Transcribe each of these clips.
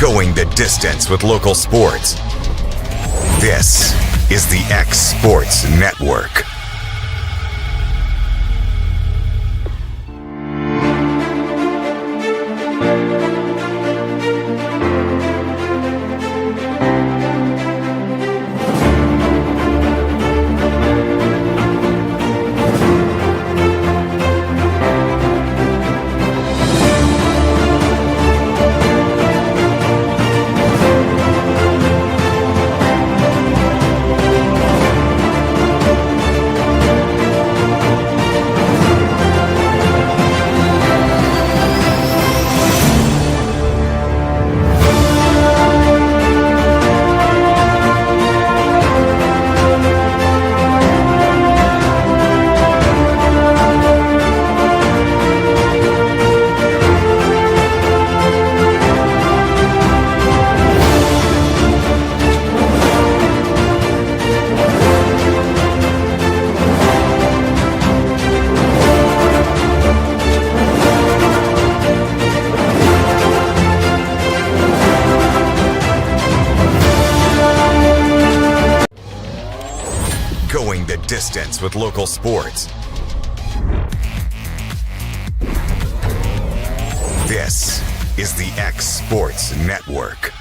Going the distance with local sports. This is the X Sports Network. Going the distance with local sports. This is the X Sports Network.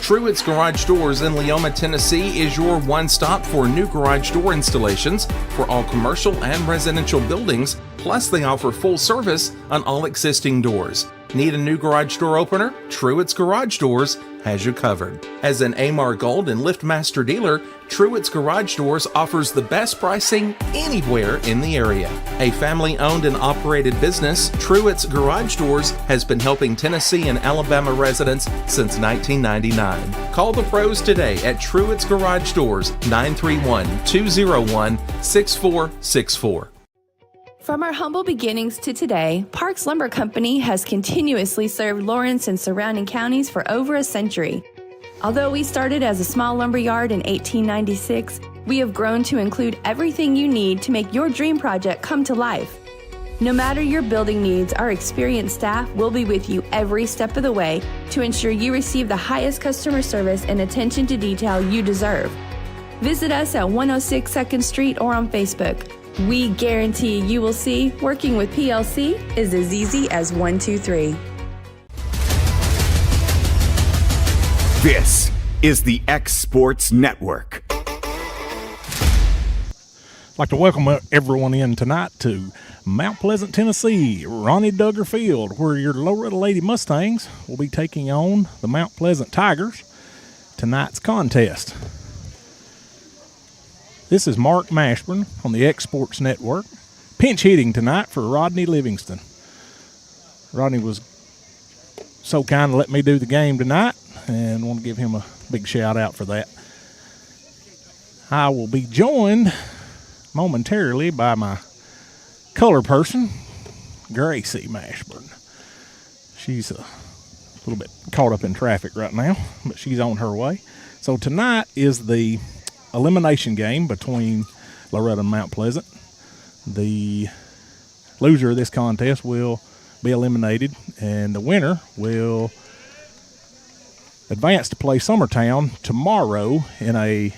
Truett's Garage Doors in Leoma, Tennessee is your one-stop for new garage door installations for all commercial and residential buildings, plus they offer full service on all existing doors. Need a new garage door opener? Truett's Garage Doors has you covered. As an AMAR Gold and LiftMaster dealer, Truett's Garage Doors offers the best pricing anywhere in the area. A family-owned and operated business, Truett's Garage Doors has been helping Tennessee and Alabama residents since 1999. Call the pros today at Truett's Garage Doors, 931-201-6464. From our humble beginnings to today, Parks Lumber Company has continuously served Lawrence and surrounding counties for over a century. Although we started as a small lumber yard in 1896, we have grown to include everything you need to make your dream project come to life. No matter your building needs, our experienced staff will be with you every step of the way to ensure you receive the highest customer service and attention to detail you deserve. Visit us at 106 2nd Street or on Facebook. We guarantee you will see working with PLC is as easy as 1, 2, 3. This is the X Sports Network. I'd like to welcome everyone in tonight to Mount Pleasant, Tennessee, Ronnie Duggar Field, where your Loretto Lady Mustangs will be taking on the Mount Pleasant Tigers tonight's contest. This is Mark Mashburn on the X Sports Network, pinch hitting tonight for Rodney Livingston. Rodney was so kind to let me do the game tonight, and want to give him a big shout out for that. I will be joined momentarily by my color person, Gracie Mashburn. She's a little bit caught up in traffic right now, but she's on her way. So tonight is the elimination game between Loretto and Mount Pleasant. The loser of this contest will be eliminated, and the winner will advance to play Summertown tomorrow in a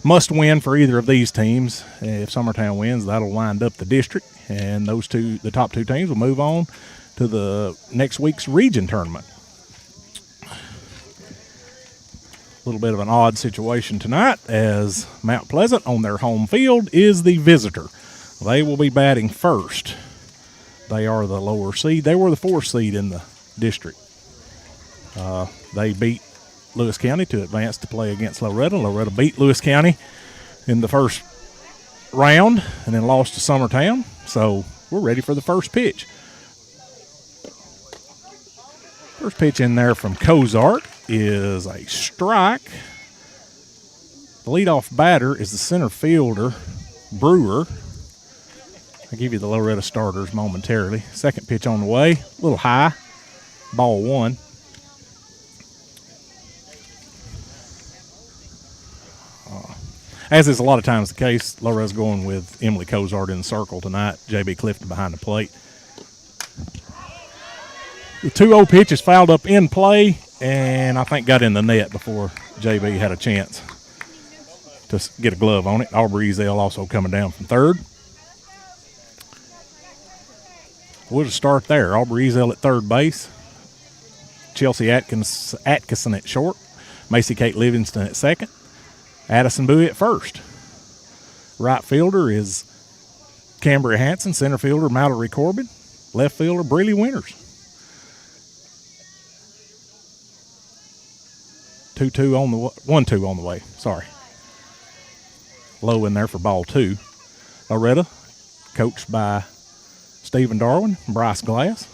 must-win for either of these teams. If Summertown wins, that'll wind up the district, and the top two teams will move on to the next week's region tournament. A little bit of an odd situation tonight, as Mount Pleasant on their home field is the visitor. They will be batting first. They are the lower seed. They were the 4th seed in the district. They beat Lewis County to advance to play against Loretto. Loretto beat Lewis County in the first round and then lost to Summertown. So we're ready for the first pitch. First pitch in there from Cozart is a strike. The leadoff batter is the center fielder, Brewer. I'll give you the Loretto starters momentarily. Second pitch on the way, a little high, ball one. As is a lot of times the case, Loretto's going with Emily Cozart in the circle tonight. J.B. Clifton behind the plate. The 2-0 pitch is fouled up in play, and I think got in the net before J.B. had a chance to get a glove on it. Aubrey Ezel also coming down from third. We'll just start there. Aubrey Ezel at third base. Chelsea Atkinson at short. Macy Kate Livingston at second. Addison Bowie at first. Right fielder is Cambria Hanson. Center fielder Mallory Corbin. Left fielder Breely Winters. 1-2 on the way. Sorry. Low in there for ball two. Loretto, coached by Stephen Darwin, Bryce Glass.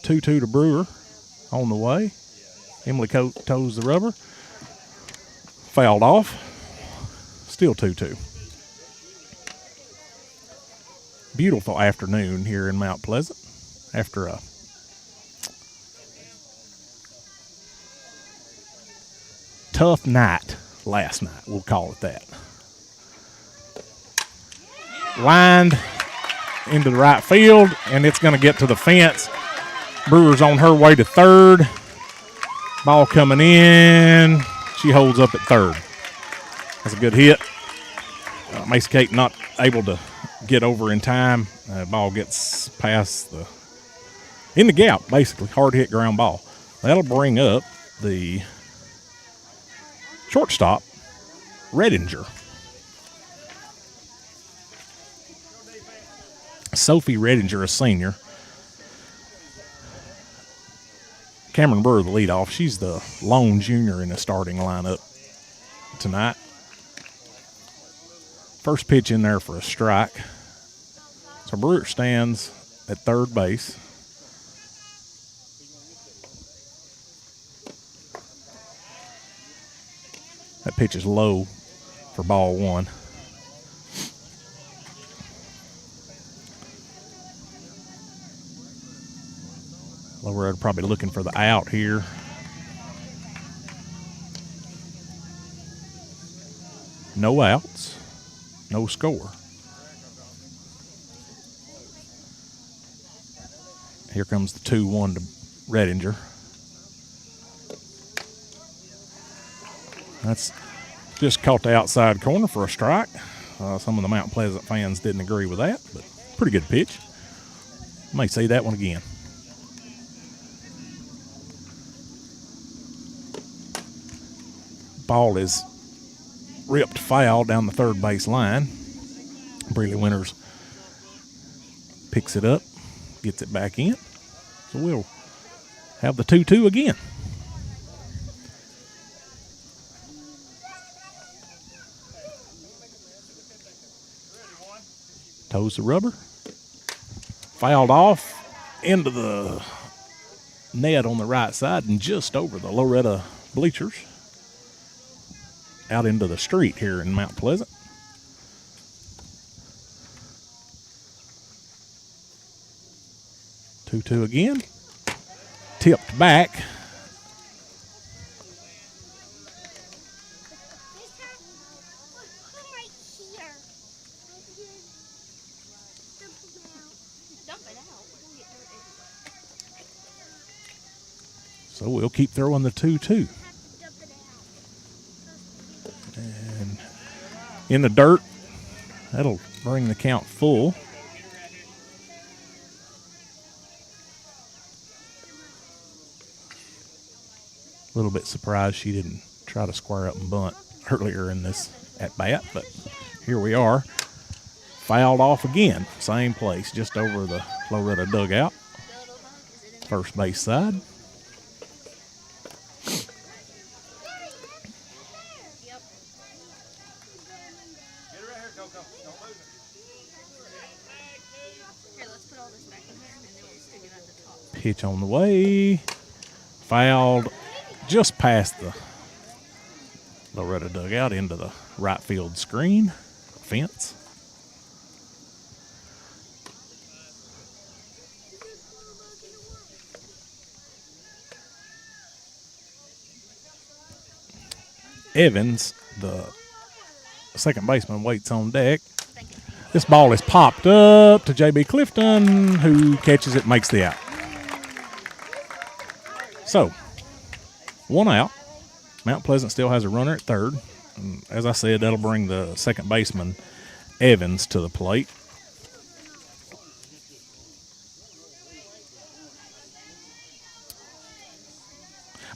2-2 to Brewer on the way. Emily Coate toes the rubber. Fouled off. Still 2-2. Beautiful afternoon here in Mount Pleasant after a tough night last night. We'll call it that. Lined into the right field, and it's going to get to the fence. Brewer's on her way to third. Ball coming in. She holds up at third. That's a good hit. Macy Kate not able to get over in time. Ball gets past in the gap, basically. Hard hit ground ball. That'll bring up the shortstop, Redinger. Sophie Redinger, a senior. Cameron Brewer, the leadoff. She's the lone junior in the starting lineup tonight. First pitch in there for a strike. So Brewer stands at third base. That pitch is low for ball one. Loretto probably looking for the out here. No outs, no score. Here comes the 2-1 to Redinger. That's just caught the outside corner for a strike. Some of the Mount Pleasant fans didn't agree with that, but pretty good pitch. May see that one again. Ball is ripped foul down the third base line. Breely Winters picks it up, gets it back in. So we'll have the 2-2 again. Toes the rubber. Fouled off into the net on the right side and just over the Loretto bleachers. Out into the street here in Mount Pleasant. Two again. Tipped back. So we'll keep throwing the 2-2. And in the dirt, that'll bring the count full. A little bit surprised she didn't try to square up and bunt earlier in this at bat, but here we are. Fouled off again, same place, just over the Loretto dugout. First base side. Pitch on the way. Fouled just past the Loretto dugout into the right field screen fence. Evans, the second baseman, waits on deck. This ball is popped up to J.B. Clifton, who catches it, makes the out. So, 1 out. Mount Pleasant still has a runner at third. And as I said, that'll bring the second baseman, Evans, to the plate.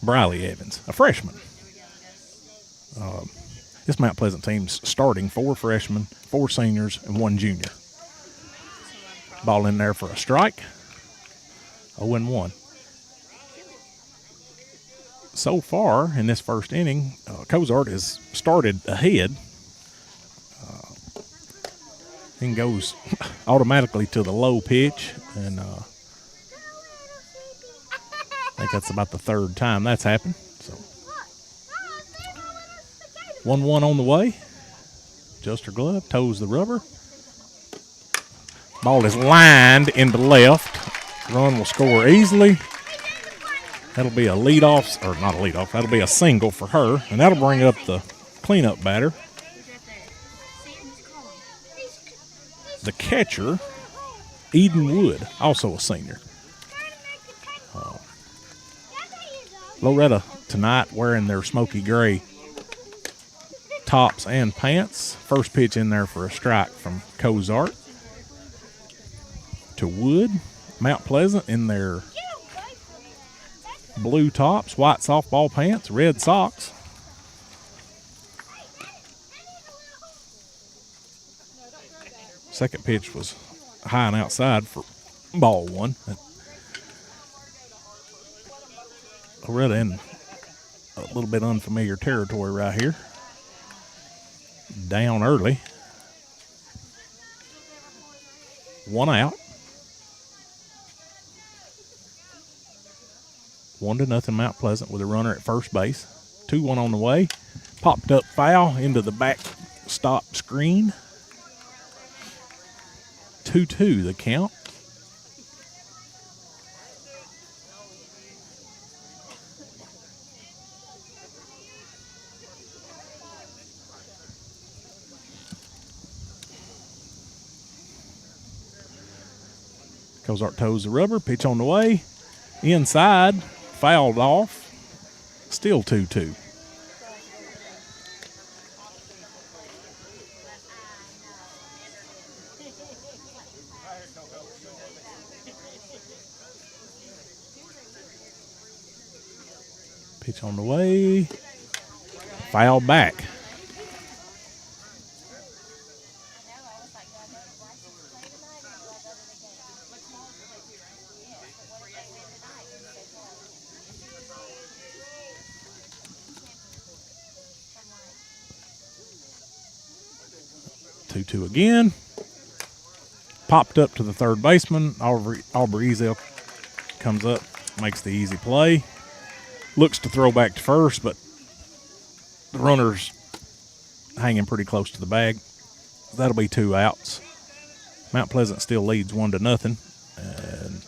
Briley Evans, a freshman. This Mount Pleasant team's starting 4 freshmen, 4 seniors, and 1 junior. Ball in there for a strike. 0-1. So far in this first inning, Cozart has started ahead and goes automatically to the low pitch. And I think that's about the 3rd time that's happened. So 1-1 on the way. Adjuster glove, toes the rubber. Ball is lined into left. Run will score easily. That'll be a leadoff, or not a leadoff, that'll be a single for her, and that'll bring up the cleanup batter. The catcher, Eden Wood, also a senior. Loretto tonight wearing their smoky gray tops and pants. First pitch in there for a strike from Cozart to Wood. Mount Pleasant in their blue tops, white softball pants, red socks. Second pitch was high and outside for ball 1. Loretto in a little bit unfamiliar territory right here. Down early. 1 out. 1-0 Mount Pleasant with a runner at first base. 2-1 on the way. Popped up foul into the backstop screen. 2-2 the count. Cozart toes the rubber. Pitch on the way. Inside. Fouled off. Still 2-2. Pitch on the way. Foul back. Two again. Popped up to the third baseman. Aubrey Ezel comes up, makes the easy play. Looks to throw back to first, but the runner's hanging pretty close to the bag. That'll be 2 outs. Mount Pleasant still leads 1-0. And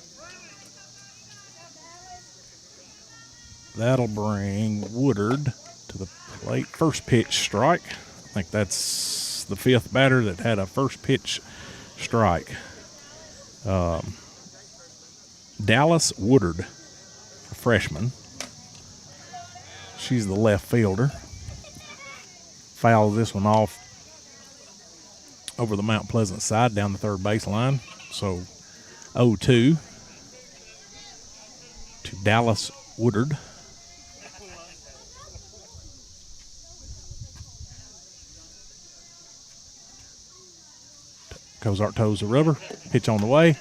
that'll bring Woodard to the plate. First pitch strike. I think that's the 5th batter that had a first pitch strike. Dallas Woodard, a freshman. She's the left fielder. Fouled this one off over the Mount Pleasant side down the third baseline. So 0-2 to Dallas Woodard. Cozart toes the rubber. Pitch on the way.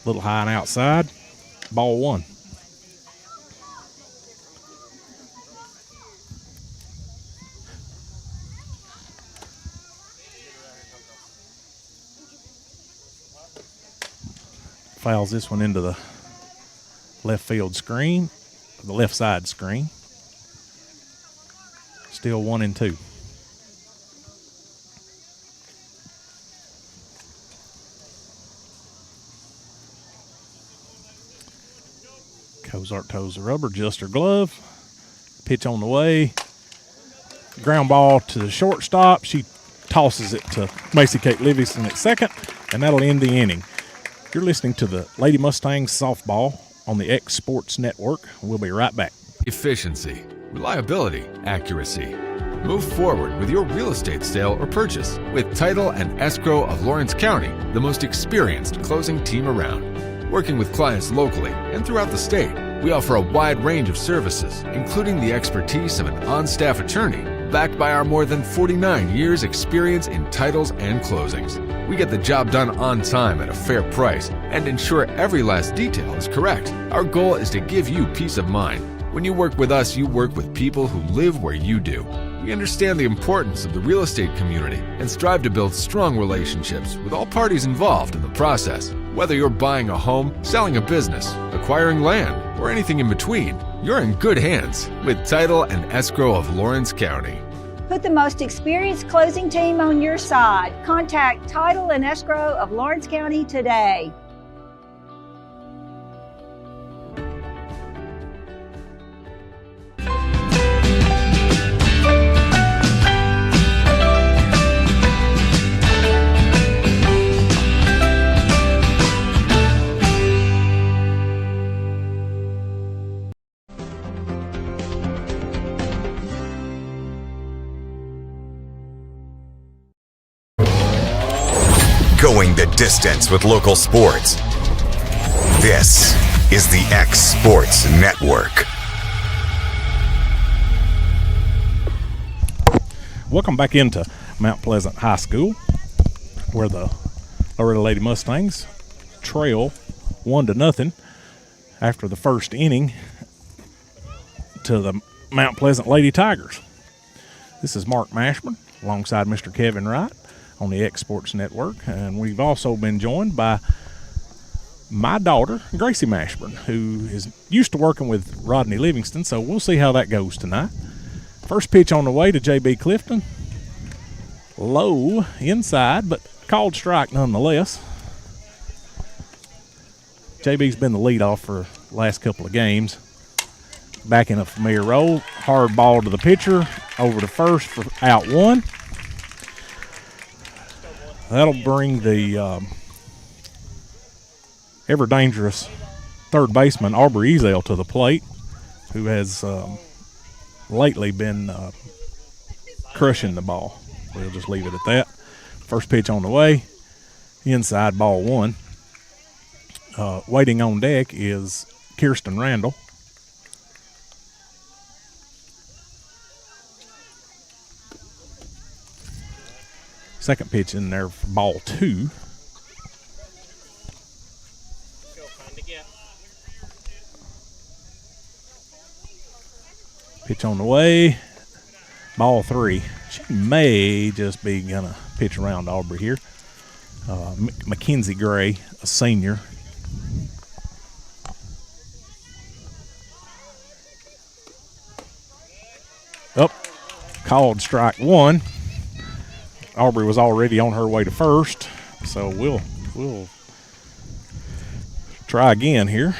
little high and outside. Ball 1. Fouls this one into the left field screen, the left side screen. Still 1-2. Cozart toes the rubber, adjusts her glove. Pitch on the way. Ground ball to the shortstop. She tosses it to Macy Kate Livingston at second, and that'll end the inning. You're listening to the Lady Mustangs softball on the X Sports Network. We'll be right back. Efficiency, reliability, accuracy. Move forward with your real estate sale or purchase with Title and Escrow of Lawrence County, the most experienced closing team around. Working with clients locally and throughout the state, we offer a wide range of services, including the expertise of an on-staff attorney, backed by our more than 49 years experience in titles and closings. We get the job done on time at a fair price and ensure every last detail is correct. Our goal is to give you peace of mind. When you work with us, you work with people who live where you do. We understand the importance of the real estate community and strive to build strong relationships with all parties involved in the process. Whether you're buying a home, selling a business, acquiring land, or anything in between, you're in good hands with Title and Escrow of Lawrence County. Put the most experienced closing team on your side. Contact Title and Escrow of Lawrence County today. Going the distance with local sports. This is the X Sports Network. Welcome back into Mount Pleasant High School, where the Loretto Lady Mustangs trail 1-0 after the first inning to the Mount Pleasant Lady Tigers. This is Mark Mashburn alongside Mr. Kevin Wright on the X Sports Network, and we've also been joined by my daughter, Gracie Mashburn, who is used to working with Rodney Livingston, so we'll see how that goes tonight. First pitch on the way to J.B. Clifton. Low inside, but called strike nonetheless. JB's been the leadoff for the last couple of games. Back in a familiar role. Hard ball to the pitcher, over to first for out 1. That'll bring the ever-dangerous third baseman, Aubrey Ezel, to the plate, who has lately been crushing the ball. We'll just leave it at that. First pitch on the way, inside, ball 1. Waiting on deck is Kirsten Randall. Second pitch in there for ball 2. Pitch on the way. Ball 3. She may just be going to pitch around Aubrey here. Mackenzie Gray, a senior. Up. Called strike 1. Aubrey was already on her way to first, so we'll try again here.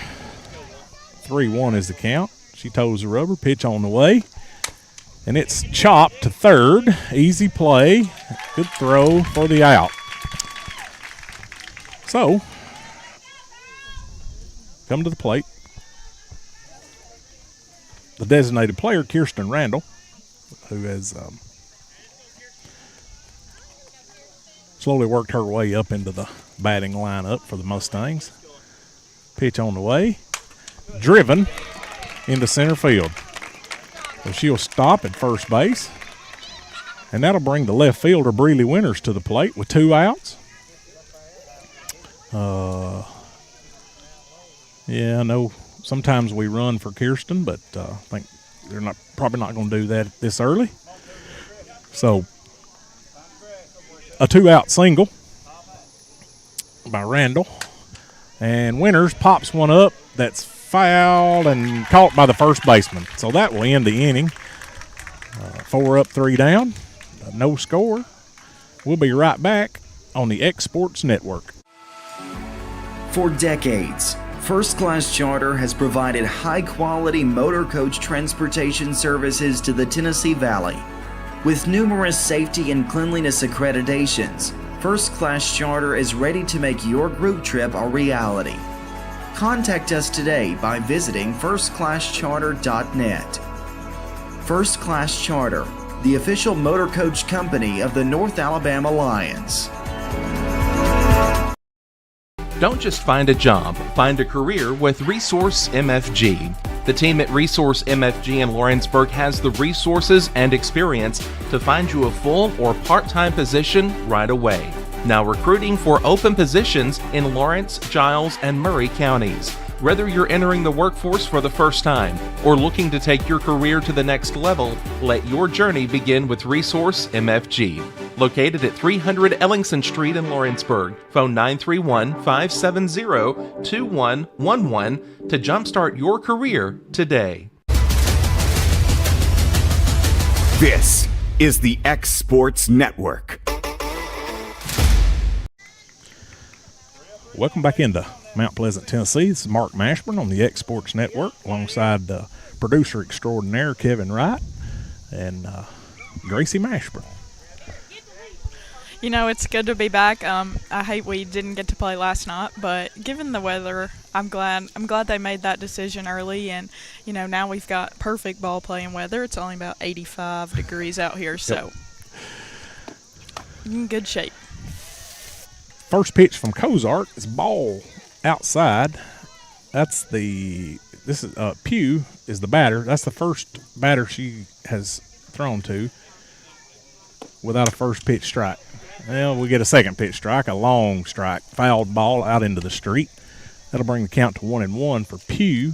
3-1 is the count. She toes the rubber, pitch on the way, and it's chopped to third. Easy play, good throw for the out. So, come to the plate. The designated player, Kirsten Randall, who has slowly worked her way up into the batting lineup for the Mustangs. Pitch on the way. Driven into center field. So she'll stop at first base. And that'll bring the left fielder, Breely Winters, to the plate with 2 outs. Yeah, I know sometimes we run for Kirsten, but I think they're probably not going to do that this early. So a 2-out single by Randall. And Winters pops one up that's fouled and caught by the first baseman. So that will end the inning. 4 up, 3 down. No score. We'll be right back on the X Sports Network. For decades, First Class Charter has provided high-quality motor coach transportation services to the Tennessee Valley. With numerous safety and cleanliness accreditations, First Class Charter is ready to make your group trip a reality. Contact us today by visiting firstclasscharter.net. First Class Charter, the official motor coach company of the North Alabama Lions. Don't just find a job, find a career with Resource MFG. The team at Resource MFG in Lawrenceburg has the resources and experience to find you a full or part-time position right away. Now recruiting for open positions in Lawrence, Giles, and Murray counties. Whether you're entering the workforce for the first time or looking to take your career to the next level, let your journey begin with Resource MFG. Located at 300 Ellingson Street in Lawrenceburg. Phone 931-570-2111 to jumpstart your career today. This is the X Sports Network. Welcome back into Mount Pleasant, Tennessee. This is Mark Mashburn on the X Sports Network alongside producer extraordinaire Kevin Wright and Gracie Mashburn. You know, it's good to be back. I hate we didn't get to play last night, but given the weather, I'm glad they made that decision early. And you know, now we've got perfect ball playing weather. It's only about 85 degrees out here, so in good shape. First pitch from Cozart is ball outside. Pugh is the batter. That's the first batter she has thrown to without a first pitch strike. Well, we get a second pitch strike, a long strike, fouled ball out into the street. That'll bring the count to 1-1 for Pugh.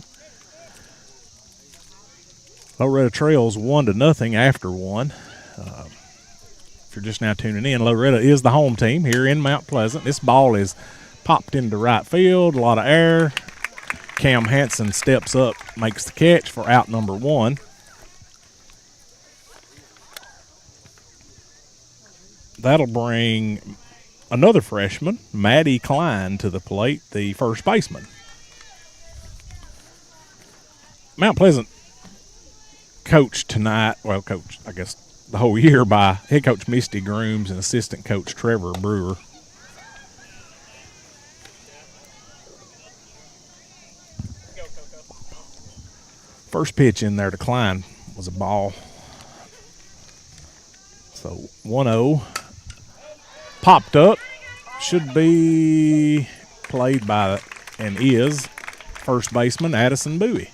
Loretto trails 1-0 after one. If you're just now tuning in, Loretto is the home team here in Mount Pleasant. This ball is popped into right field, a lot of air. Cam Hansen steps up, makes the catch for out number 1. That'll bring another freshman, Maddie Klein, to the plate, the first baseman. Mount Pleasant coached tonight, coached, I guess, the whole year by head coach Misty Grooms and assistant coach Trevor Brewer. First pitch in there to Klein was a ball. So 1-0. Popped up. Should be played by, and is, first baseman Addison Bowie.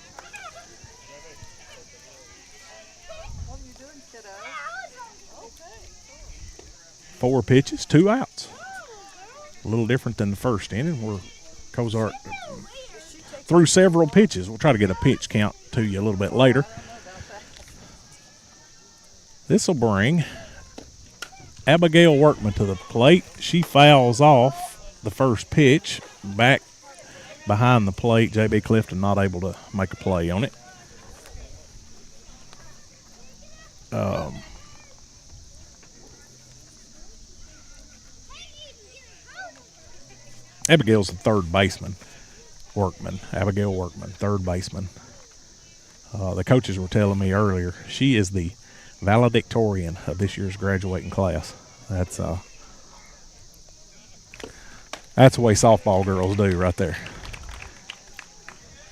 Four pitches, 2 outs. A little different than the first inning where Cozart threw several pitches. We'll try to get a pitch count to you a little bit later. This will bring Abigail Workman to the plate. She fouls off the first pitch back behind the plate. J.B. Clifton not able to make a play on it. Abigail's the third baseman. Abigail Workman, third baseman. The coaches were telling me earlier, she is the valedictorian of this year's graduating class. That's the way softball girls do right there.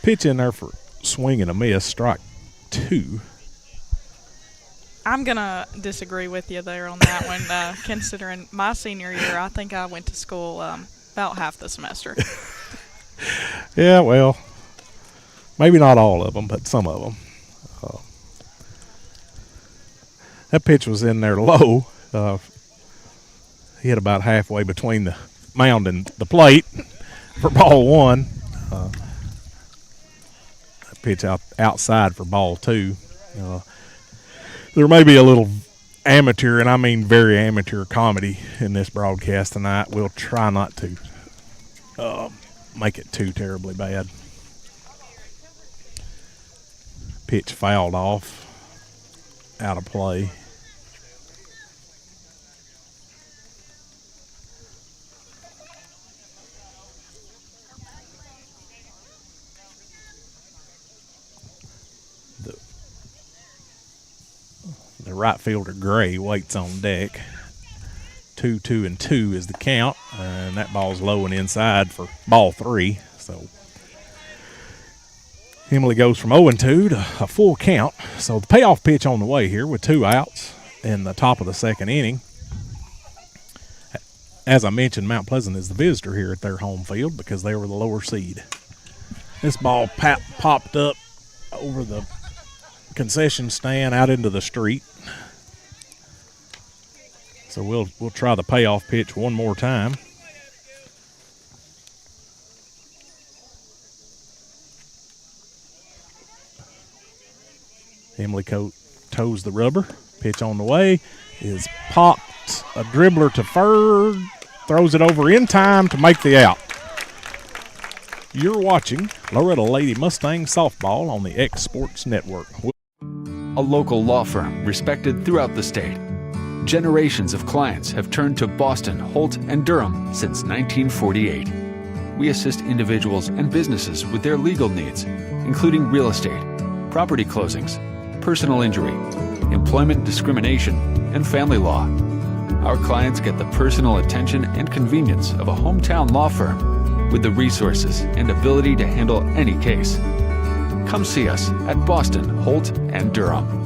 Pitch in there for swing and a miss, strike 2. I'm going to disagree with you there on that one. Considering my senior year, I think I went to school about half the semester. Yeah, well, maybe not all of them, but some of them. That pitch was in there low. He hit about halfway between the mound and the plate for ball 1. pitch outside for ball 2. There may be a little amateur, and I mean very amateur comedy in this broadcast tonight. We'll try not to make it too terribly bad. Pitch fouled off, out of play. The right fielder, Gray, waits on deck. 2-2-2 is the count, and that ball's low and inside for ball 3. So Emily goes from 0-2 to a full count. So the payoff pitch on the way here with 2 outs in the top of the 2nd inning. As I mentioned, Mount Pleasant is the visitor here at their home field because they were the lower seed. This ball popped up over the concession stand out into the street. So we'll try the payoff pitch one more time. Emily toes the rubber. Pitch on the way is popped. A dribbler to third. Throws it over in time to make the out. You're watching Loretto Lady Mustang Softball on the X Sports Network. A local law firm respected throughout the state. Generations of clients have turned to Boston, Holt, and Durham since 1948. We assist individuals and businesses with their legal needs, including real estate, property closings, personal injury, employment discrimination, and family law. Our clients get the personal attention and convenience of a hometown law firm with the resources and ability to handle any case. Come see us at Boston, Holt, and Durham.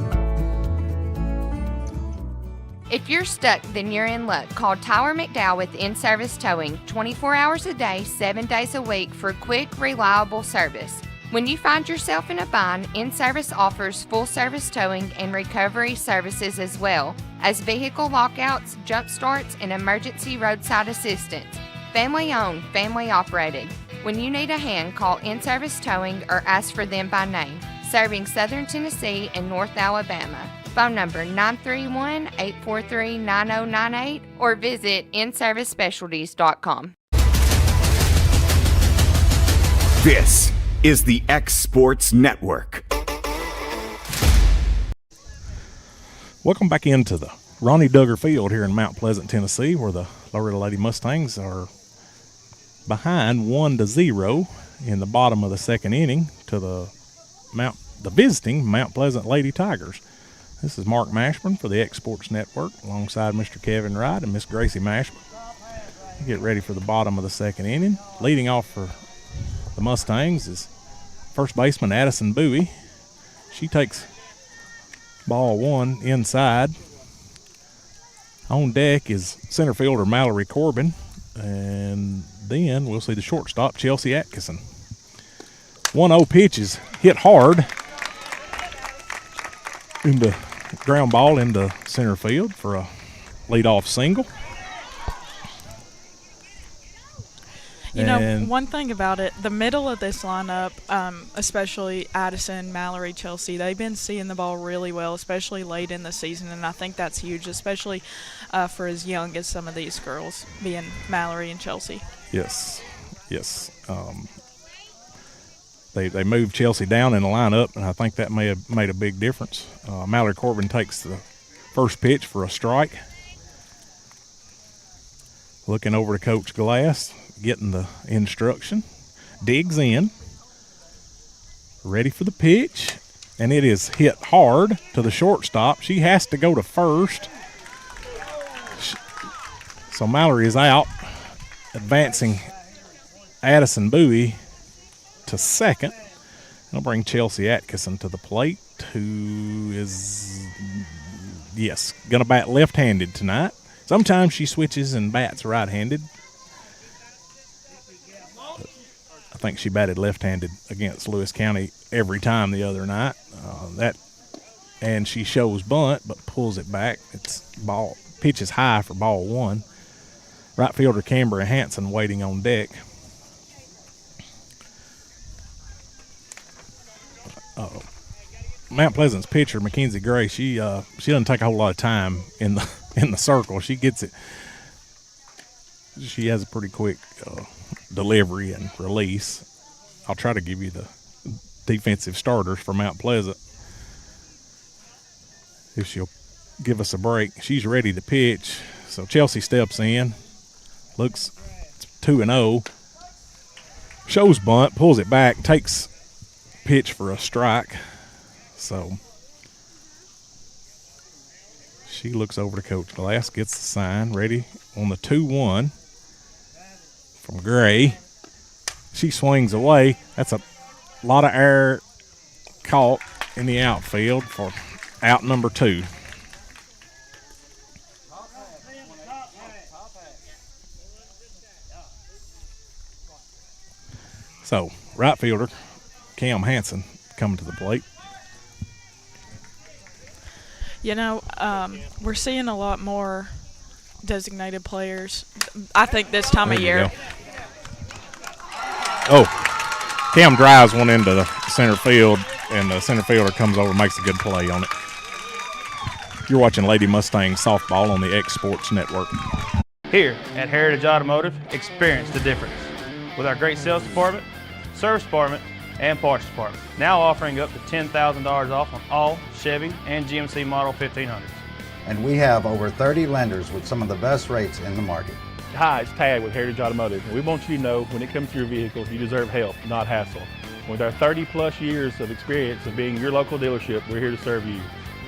If you're stuck, then you're in luck. Call Tyler McDowell with In-Service Towing 24 hours a day, 7 days a week for quick, reliable service. When you find yourself in a bind, In-Service offers full-service towing and recovery services as well as vehicle lockouts, jump starts, and emergency roadside assistance. Family-owned, family-operated. When you need a hand, call In-Service Towing or ask for them by name. Serving Southern Tennessee and North Alabama. Phone number 931-843-9098 or visit inservicespecialties.com. This is the X Sports Network. Welcome back into the Ronnie Duggar Field here in Mount Pleasant, Tennessee, where the Loretto Lady Mustangs are behind 1-0 in the bottom of the 2nd inning to the visiting Mount Pleasant Lady Tigers. This is Mark Mashburn for the X Sports Network alongside Mr. Kevin Wright and Miss Gracie Mashburn. Get ready for the bottom of the 2nd inning. Leading off for the Mustangs is first baseman Addison Bowie. She takes ball 1 inside. On deck is center fielder Mallory Corbin. And then we'll see the shortstop Chelsea Atkinson. 1-0 pitch is hit hard into ground ball into center field for a leadoff single. You know, one thing about it, the middle of this lineup, especially Addison, Mallory, Chelsea, they've been seeing the ball really well, especially late in the season, and I think that's huge, especially for as young as some of these girls, being Mallory and Chelsea. Yes. They moved Chelsea down in the lineup, and I think that may have made a big difference. Mallory Corbin takes the first pitch for a strike. Looking over to Coach Glass, getting the instruction. Digs in. Ready for the pitch. And it is hit hard to the shortstop. She has to go to first. So Mallory is out, advancing Addison Bowie to second. I'll bring Chelsea Atkinson to the plate, who is, going to bat left-handed tonight. Sometimes she switches and bats right-handed. I think she batted left-handed against Lewis County every time the other night. And she shows bunt, but pulls it back. Pitch is high for ball 1. Right fielder Canberra Hanson waiting on deck. Mount Pleasant's pitcher, Mackenzie Gray, she doesn't take a whole lot of time in the circle. She gets it. She has a pretty quick delivery and release. I'll try to give you the defensive starters for Mount Pleasant if she'll give us a break. She's ready to pitch. So Chelsea steps in, looks 2-0, shows bunt, pulls it back, takes pitch for a strike. So she looks over to Coach Glass, gets the sign, ready on the 2-1 from Gray. She swings away. That's a lot of air caught in the outfield for out number 2. So, right fielder Cam Hansen coming to the plate. You know, we're seeing a lot more designated players, I think, this time of year. Oh, Cam drives one into the center field, and the center fielder comes over and makes a good play on it. You're watching Lady Mustangs softball on the X Sports Network. Here at Heritage Automotive, experience the difference with our great sales department, service department, and parts department. Now offering up to $10,000 off on all Chevy and GMC Model 1500s. And we have over 30 lenders with some of the best rates in the market. Hi, it's Tad with Heritage Automotive, and we want you to know when it comes to your vehicle, you deserve help, not hassle. With our 30-plus years of experience of being your local dealership, we're here to serve you.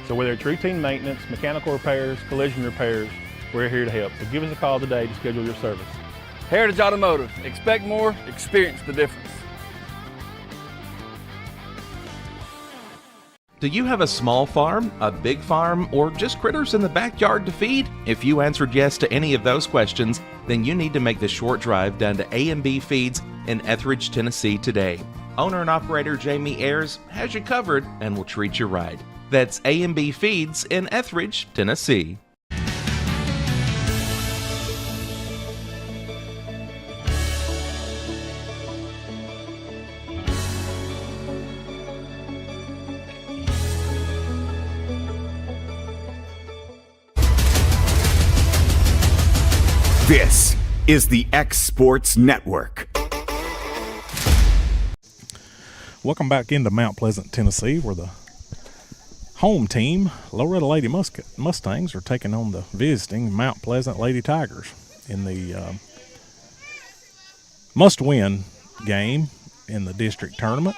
So whether it's routine maintenance, mechanical repairs, collision repairs, we're here to help. So give us a call today to schedule your service. Heritage Automotive. Expect more, experience the difference. Do you have a small farm, a big farm, or just critters in the backyard to feed? If you answered yes to any of those questions, then you need to make the short drive down to A&B Feeds in Etheridge, Tennessee today. Owner and operator Jamie Ayers has you covered and will treat you right. That's A&B Feeds in Etheridge, Tennessee. This is the X Sports Network. Welcome back into Mount Pleasant, Tennessee, where the home team, Loretto Lady Mustangs, are taking on the visiting Mount Pleasant Lady Tigers in the must-win game in the district tournament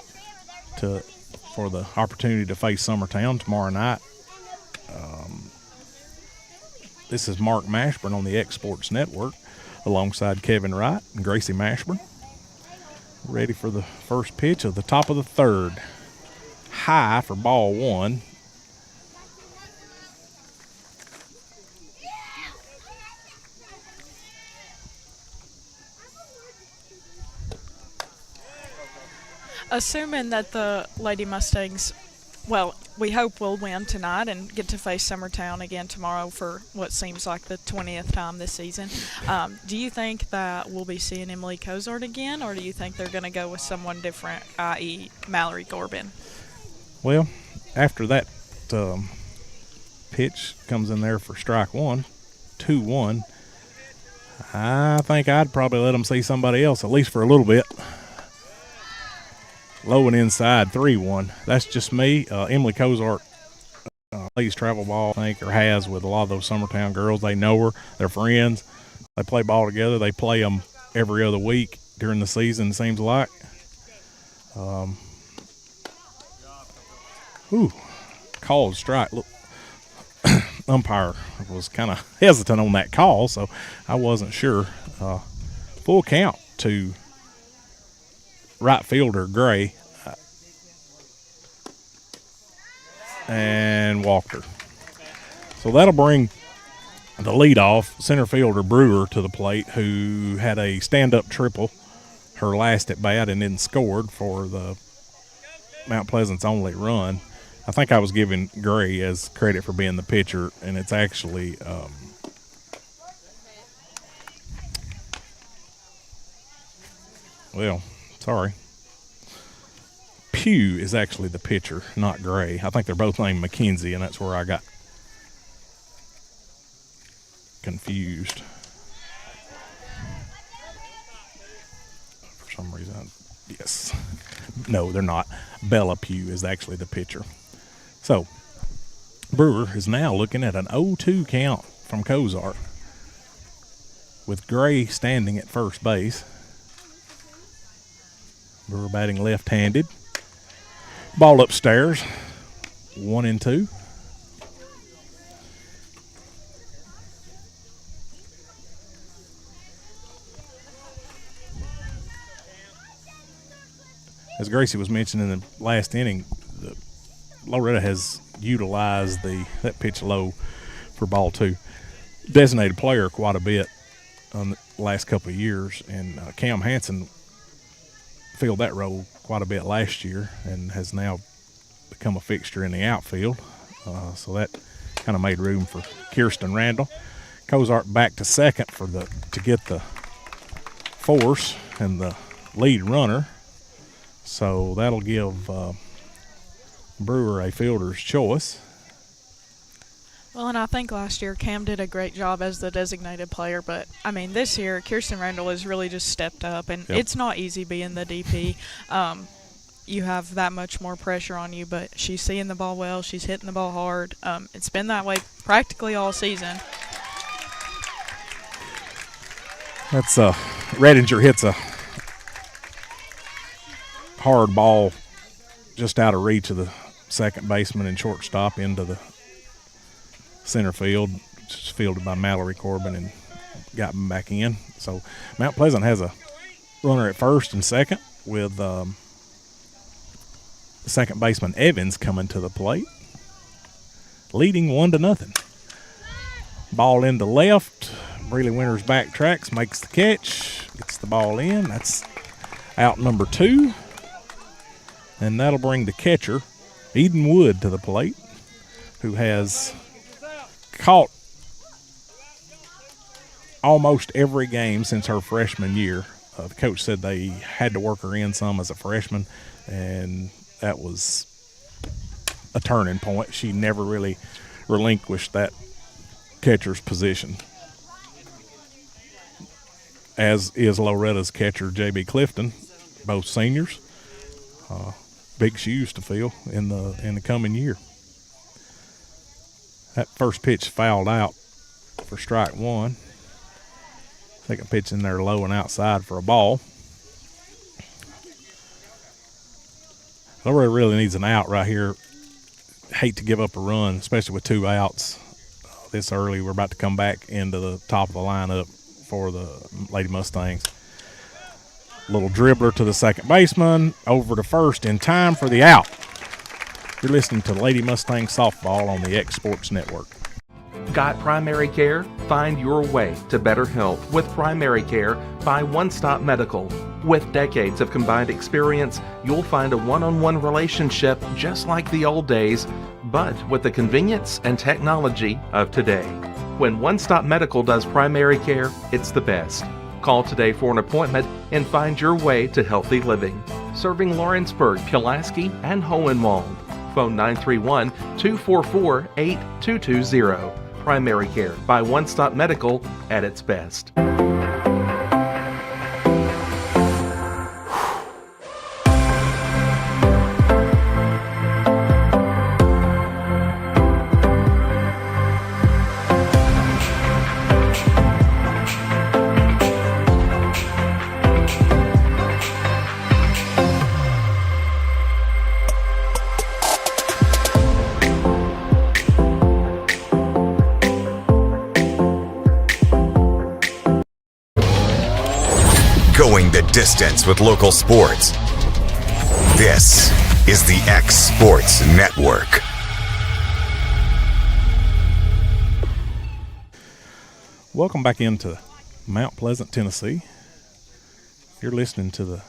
for the opportunity to face Summertown tomorrow night. This is Mark Mashburn on the X Sports Network alongside Kevin Wright and Gracie Mashburn. Ready for the first pitch of the top of the third. High for ball 1. Assuming that the Lady Mustangs, well, we hope we'll win tonight and get to face Summertown again tomorrow for what seems like the 20th time this season. Do you think that we'll be seeing Emily Cozart again, or do you think they're going to go with someone different, i.e. Mallory Corbin? Well, after that pitch comes in there for strike 1, 2-1, I think I'd probably let them see somebody else, at least for a little bit. Low and inside, 3-1. That's just me. Emily Cozart plays travel ball, I think, or has with a lot of those Summertown girls. They know her. They're friends. They play ball together. They play them every other week during the season, it seems like. Called strike. Look, umpire was kind of hesitant on that call, so I wasn't sure. Full count to right fielder Gray, and walked her. So that'll bring the leadoff center fielder Brewer to the plate, who had a stand-up triple her last at bat and then scored for the Mount Pleasant's only run. I think I was giving Gray as credit for being the pitcher, and it's actually Pugh is actually the pitcher, not Gray. I think they're both named McKenzie, and that's where I got confused. For some reason, yes. No, they're not. Bella Pugh is actually the pitcher. So, Brewer is now looking at an 0-2 count from Cozart, with Gray standing at first base. Brewer batting left-handed. Ball upstairs, 1-2. As Gracie was mentioning in the last inning, Loretto has utilized that pitch low for ball 2. Designated player quite a bit on the last couple of years, and Cam Hansen filled that role quite a bit last year and has now become a fixture in the outfield. So that kind of made room for Kirsten Randall. Cozart back to second to get the force and the lead runner. So that'll give Brewer a fielder's choice. Well, and I think last year Cam did a great job as the designated player, but, I mean, this year Kirsten Randall has really just stepped up, and It's not easy being the DP. You have that much more pressure on you, but she's seeing the ball well. She's hitting the ball hard. It's been that way practically all season. That's Redinger hits a hard ball just out of reach of the second baseman and shortstop into the center field. Just fielded by Mallory Corbin and got him back in. So Mount Pleasant has a runner at first and second with second baseman Evans coming to the plate, leading 1-0. Ball into left. Breely Winters backtracks, makes the catch, gets the ball in. That's out number 2. And that'll bring the catcher, Eden Wood, to the plate, who has caught almost every game since her freshman year. The coach said they had to work her in some as a freshman, and that was a turning point. She never really relinquished that catcher's position, as is Loretta's catcher, J.B. Clifton, both seniors. Big shoes to fill in the coming year. That first pitch fouled out for strike 1. Second pitch in there low and outside for a ball. Loretto really needs an out right here. Hate to give up a run, especially with 2 outs this early. We're about to come back into the top of the lineup for the Lady Mustangs. Little dribbler to the second baseman, over to first in time for the out. You're listening to Lady Mustang Softball on the X Sports Network. Got primary care? Find your way to better health with primary care by One Stop Medical. With decades of combined experience, you'll find a one-on-one relationship just like the old days, but with the convenience and technology of today. When One Stop Medical does primary care, it's the best. Call today for an appointment and find your way to healthy living. Serving Lawrenceburg, Pulaski, and Hohenwald. Phone 931-244-8220. Primary care by One Stop Medical at its best. Going the distance with local sports. This is the X Sports Network. Welcome back into Mount Pleasant, Tennessee. You're listening to the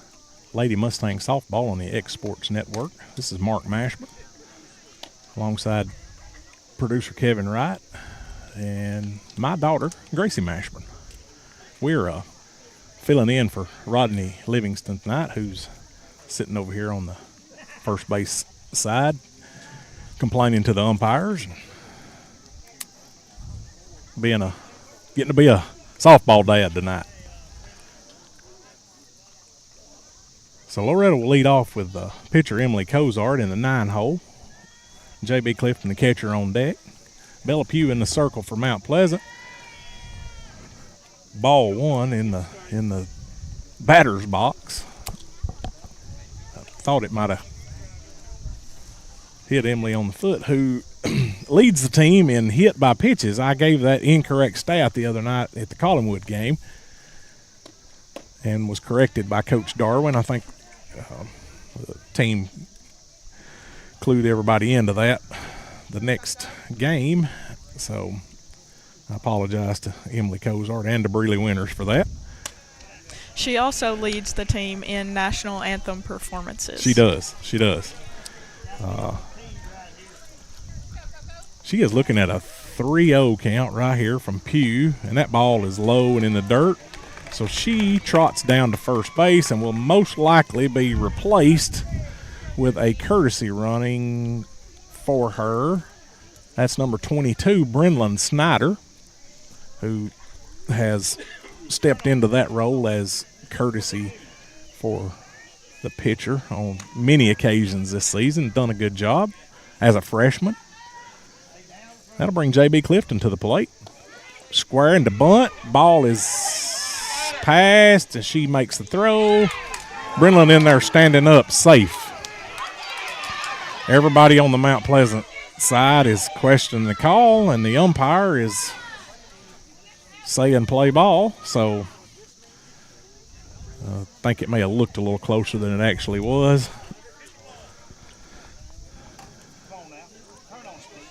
Lady Mustang Softball on the X Sports Network. This is Mark Mashburn alongside producer Kevin Wright and my daughter, Gracie Mashburn. We're filling in for Rodney Livingston tonight, who's sitting over here on the first base side, complaining to the umpires, getting to be a softball dad tonight. So Loretto will lead off with pitcher Emily Cozart in the 9-hole. J.B. Clifton, the catcher, on deck. Bella Pugh in the circle for Mount Pleasant. Ball one in the batter's box. I thought it might have hit Emily on the foot, who leads the team in hit by pitches. I gave that incorrect stat the other night at the Collingwood game and was corrected by Coach Darwin. I think the team clued everybody into that the next game. So I apologize to Emily Cozart and to Breeley Winters for that. She also leads the team in national anthem performances. She does. She is looking at a 3-0 count right here from Pugh, and that ball is low and in the dirt. So she trots down to first base and will most likely be replaced with a courtesy running for her. That's number 22, Brenlyn Snyder, who has stepped into that role as courtesy for the pitcher on many occasions this season. Done a good job as a freshman. That'll bring J.B. Clifton to the plate. Squaring to bunt. Ball is passed, and she makes the throw. Brenlyn in there standing up, safe. Everybody on the Mount Pleasant side is questioning the call, and the umpire is saying play ball. So I think it may have looked a little closer than it actually was.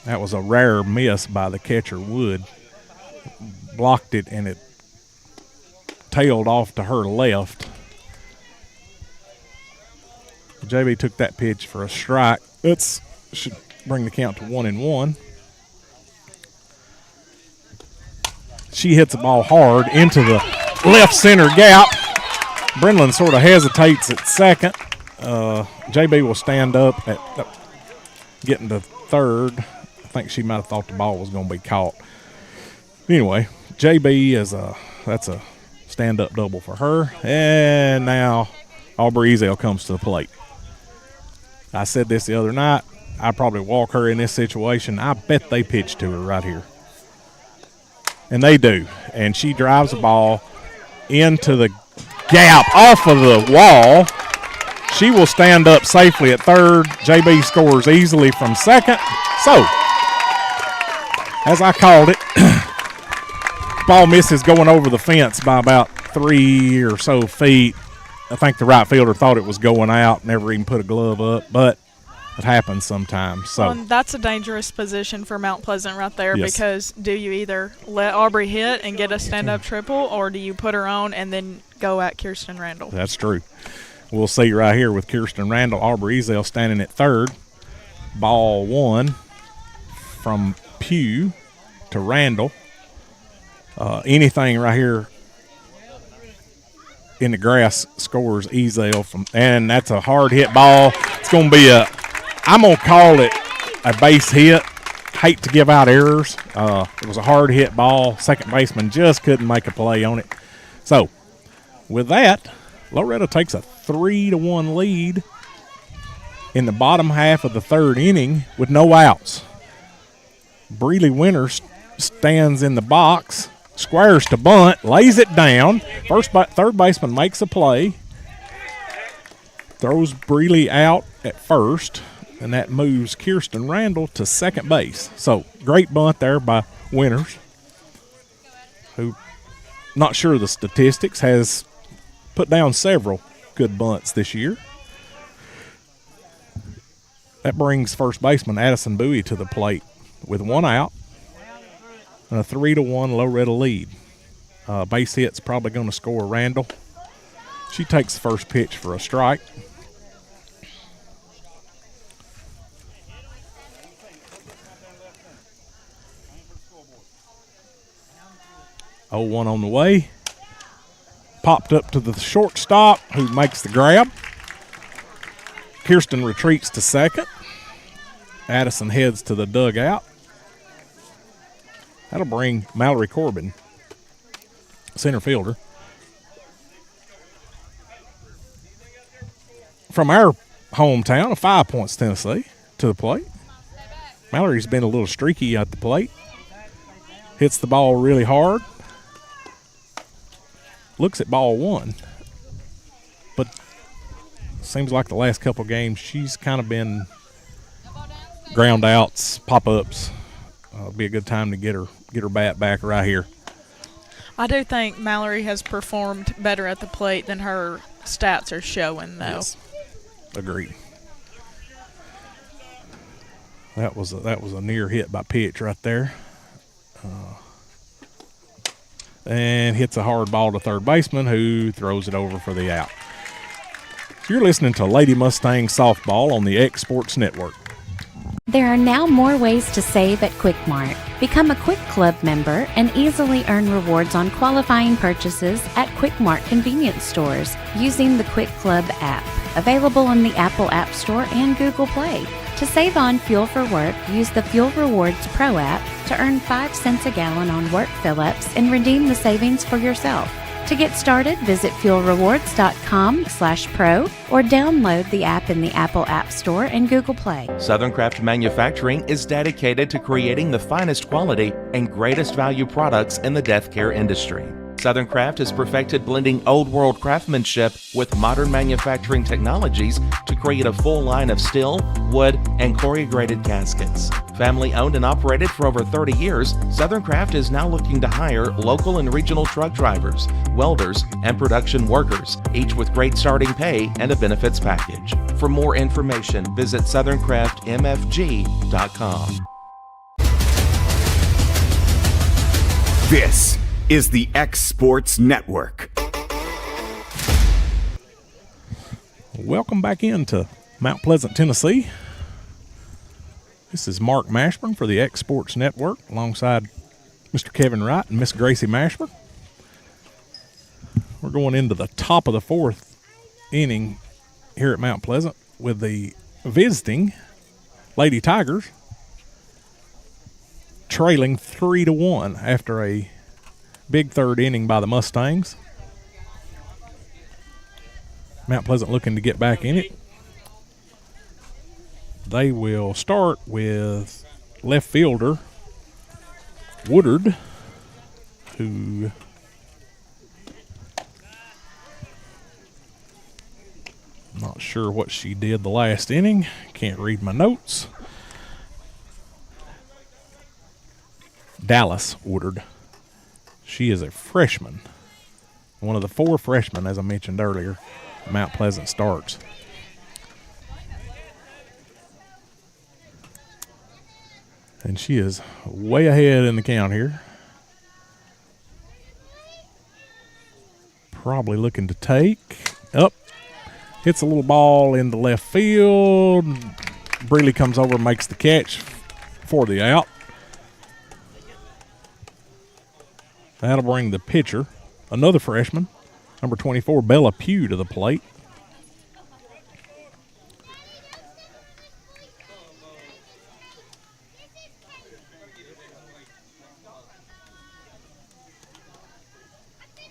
That was a rare miss by the catcher, Wood. Blocked it, and it tailed off to her left. JB took that pitch for a strike. That should bring the count to 1-1. She hits the ball hard into the left center gap. Brenlyn sort of hesitates at second. JB will stand up at getting to third. I think she might have thought the ball was going to be caught. Anyway, JB that's a stand-up double for her. And now Aubrey Ezel comes to the plate. I said this the other night. I'd probably walk her in this situation. I bet they pitch to her right here. And they do. And she drives the ball into the gap off of the wall. She will stand up safely at third. JB scores easily from second. So, as I called it, ball misses going over the fence by about 3 or so feet. I think the right fielder thought it was going out, never even put a glove up, but it happens sometimes. So that's a dangerous position for Mount Pleasant right there. Yes. Because do you either let Aubrey hit and get a stand-up triple, or do you put her on and then go at Kirsten Randall? That's true. We'll see right here with Kirsten Randall. Aubrey Ezel standing at third. Ball one from Pugh to Randall. Anything right here in the grass scores Ezel from, and that's a hard hit ball. It's going to be I'm going to call it a base hit. Hate to give out errors. It was a hard hit ball. Second baseman just couldn't make a play on it. So with that, Loretto takes a 3-1 lead in the bottom half of the third inning with no outs. Breeley Winters stands in the box, squares to bunt, lays it down. Third baseman makes a play, throws Breeley out at first, and that moves Kirsten Randall to second base. So great bunt there by Winters, who, not sure of the statistics, has put down several good bunts this year. That brings first baseman Addison Bowie to the plate with one out and a 3-1 Loretto lead. Base hit's probably going to score Randall. She takes the first pitch for a strike. Oh, 1 on the way. Popped up to the shortstop, who makes the grab. Kirsten retreats to second. Addison heads to the dugout. That'll bring Mallory Corbin, center fielder. From our hometown of 5 Points, Tennessee, to the plate. Mallory's been a little streaky at the plate. Hits the ball really hard. Looks at ball one. But seems like the last couple games she's kind of been ground outs, pop-ups. It'll be a good time to get her bat back right here. I do think Mallory has performed better at the plate than her stats are showing, though. Yes. Agreed. That was a near hit by pitch right there. And hits a hard ball to third baseman, who throws it over for the out. So you're listening to Lady Mustang Softball on the X Sports Network. There are now more ways to save at Quick Mart. Become a Quick Club member and easily earn rewards on qualifying purchases at Quick Mart convenience stores using the Quick Club app, available in the Apple App Store and Google Play. To save on fuel for work, use the Fuel Rewards Pro app to earn 5 cents a gallon on work fill-ups and redeem the savings for yourself. To get started, visit fuelrewards.com/pro or download the app in the Apple App Store and Google Play. Southern Craft Manufacturing is dedicated to creating the finest quality and greatest value products in the death care industry. Southern Craft has perfected blending old world craftsmanship with modern manufacturing technologies to create a full line of steel, wood, and corrugated caskets. Family owned and operated for over 30 years, Southern Craft is now looking to hire local and regional truck drivers, welders, and production workers, each with great starting pay and a benefits package. For more information, visit SouthernCraftMFG.com. This is the X Sports Network. Welcome back into Mount Pleasant, Tennessee. This is Mark Mashburn for the X Sports Network alongside Mr. Kevin Wright and Miss Gracie Mashburn. We're going into the top of the fourth inning here at Mount Pleasant with the visiting Lady Tigers trailing 3-1 after a big third inning by the Mustangs. Mount Pleasant looking to get back in it. They will start with left fielder Woodard, who not sure what she did the last inning. Can't read my notes. Dallas Woodard. She is a freshman, one of the 4 freshmen, as I mentioned earlier, Mount Pleasant starts. And she is way ahead in the count here. Probably looking to take. Up. Hits a little ball into left field. Breeley comes over and makes the catch for the out. That'll bring the pitcher, another freshman, number 24, Bella Pugh, to the plate.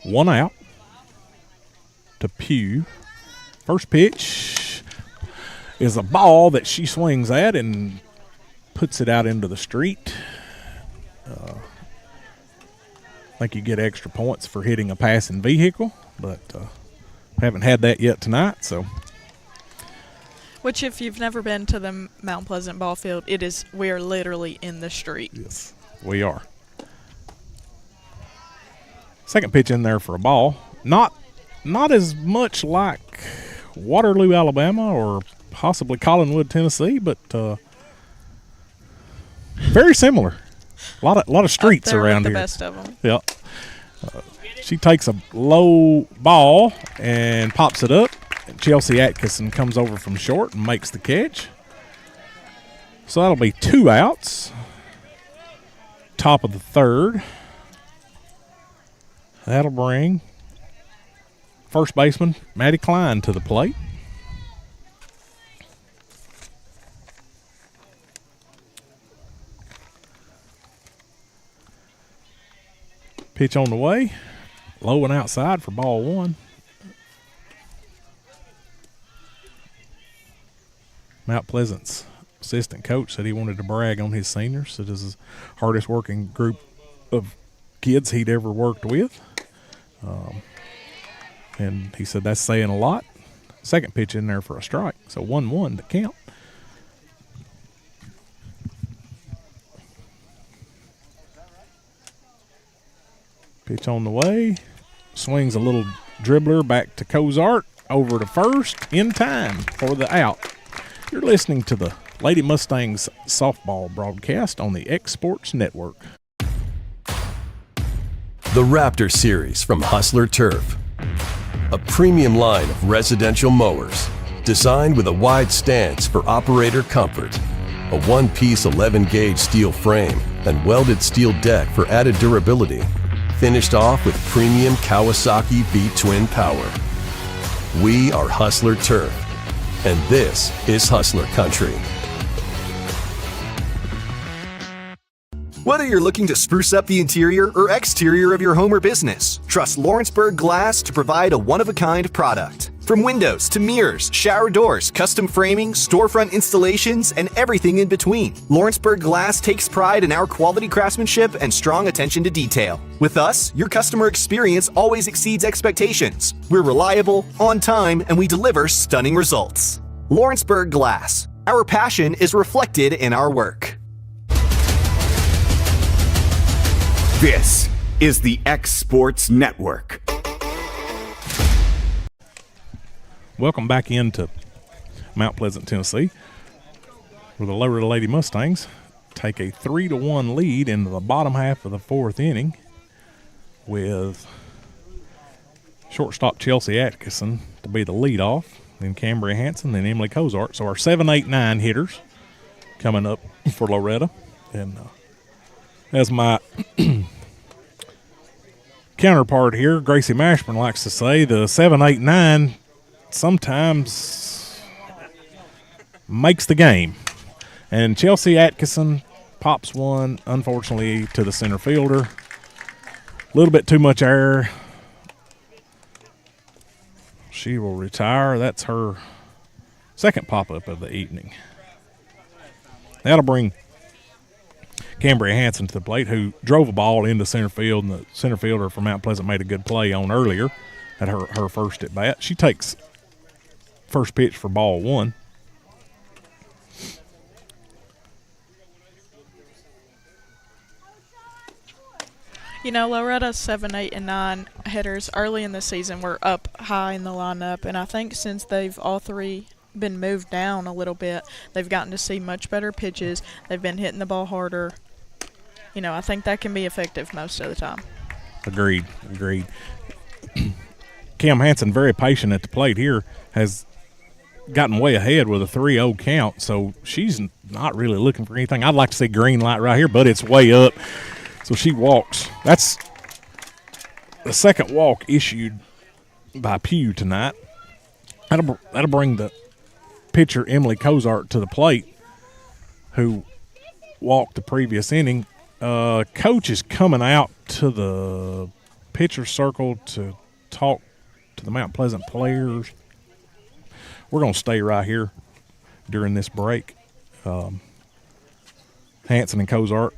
One out to Pugh. First pitch is a ball that she swings at and puts it out into the street. I think you get extra points for hitting a passing vehicle, but haven't had that yet tonight. So, which, if you've never been to the Mount Pleasant ball field, we are literally in the street. Yes, we are. Second pitch in there for a ball. Not as much like Waterloo, Alabama, or possibly Collinwood, Tennessee, but very similar. A lot of streets around here. The best of them. Yep. She takes a low ball and pops it up. Chelsea Atkinson comes over from short and makes the catch. So that'll be 2 outs. Top of the third. That'll bring first baseman Maddie Klein to the plate. Pitch on the way. Low and outside for ball one. Mount Pleasant's assistant coach said he wanted to brag on his seniors. It is the hardest working group of kids he'd ever worked with. And he said that's saying a lot. Second pitch in there for a strike. So 1-1 to count. Pitch on the way. Swings a little dribbler back to Cozart. Over to first in time for the out. You're listening to the Lady Mustangs softball broadcast on the X Sports Network. The Raptor Series from Hustler Turf. A premium line of residential mowers designed with a wide stance for operator comfort. A one-piece 11-gauge steel frame and welded steel deck for added durability. Finished off with premium Kawasaki V-twin power. We are Hustler Turf, and this is Hustler Country. Whether you're looking to spruce up the interior or exterior of your home or business, trust Lawrenceburg Glass to provide a one-of-a-kind product. From windows to mirrors, shower doors, custom framing, storefront installations, and everything in between, Lawrenceburg Glass takes pride in our quality craftsmanship and strong attention to detail. With us, your customer experience always exceeds expectations. We're reliable, on time, and we deliver stunning results. Lawrenceburg Glass. Our passion is reflected in our work. This is the X Sports Network. Welcome back into Mount Pleasant, Tennessee, where the Loretto Lady Mustangs take a 3-1 lead into the bottom half of the fourth inning with shortstop Chelsea Atkinson to be the leadoff, then Cambria Hanson, then Emily Cozart. So our 7, 8, 9 hitters coming up for Loretto. And as my counterpart here, Gracie Mashburn, likes to say, the 7, 8, 9 sometimes makes the game. And Chelsea Atkinson pops one, unfortunately, to the center fielder. A little bit too much air. She will retire. That's her second pop-up of the evening. That'll bring Cambria Hanson to the plate, who drove a ball into center field, and the center fielder from Mount Pleasant made a good play on earlier at her first at bat. She takes first pitch for ball one. You know, Loretta's 7, 8, and 9 hitters early in the season were up high in the lineup, and I think since they've all three been moved down a little bit, they've gotten to see much better pitches. They've been hitting the ball harder. You know, I think that can be effective most of the time. Agreed. Cam Hanson, very patient at the plate here, has gotten way ahead with a 3-0 count, so she's not really looking for anything. I'd like to see green light right here, but it's way up, so she walks. That's the second walk issued by Pugh tonight. That'll bring the pitcher Emily Cozart to the plate, who walked the previous inning. Coach is coming out to the pitcher circle to talk to the Mount Pleasant players. We're going to stay right here during this break. Hanson and Cozart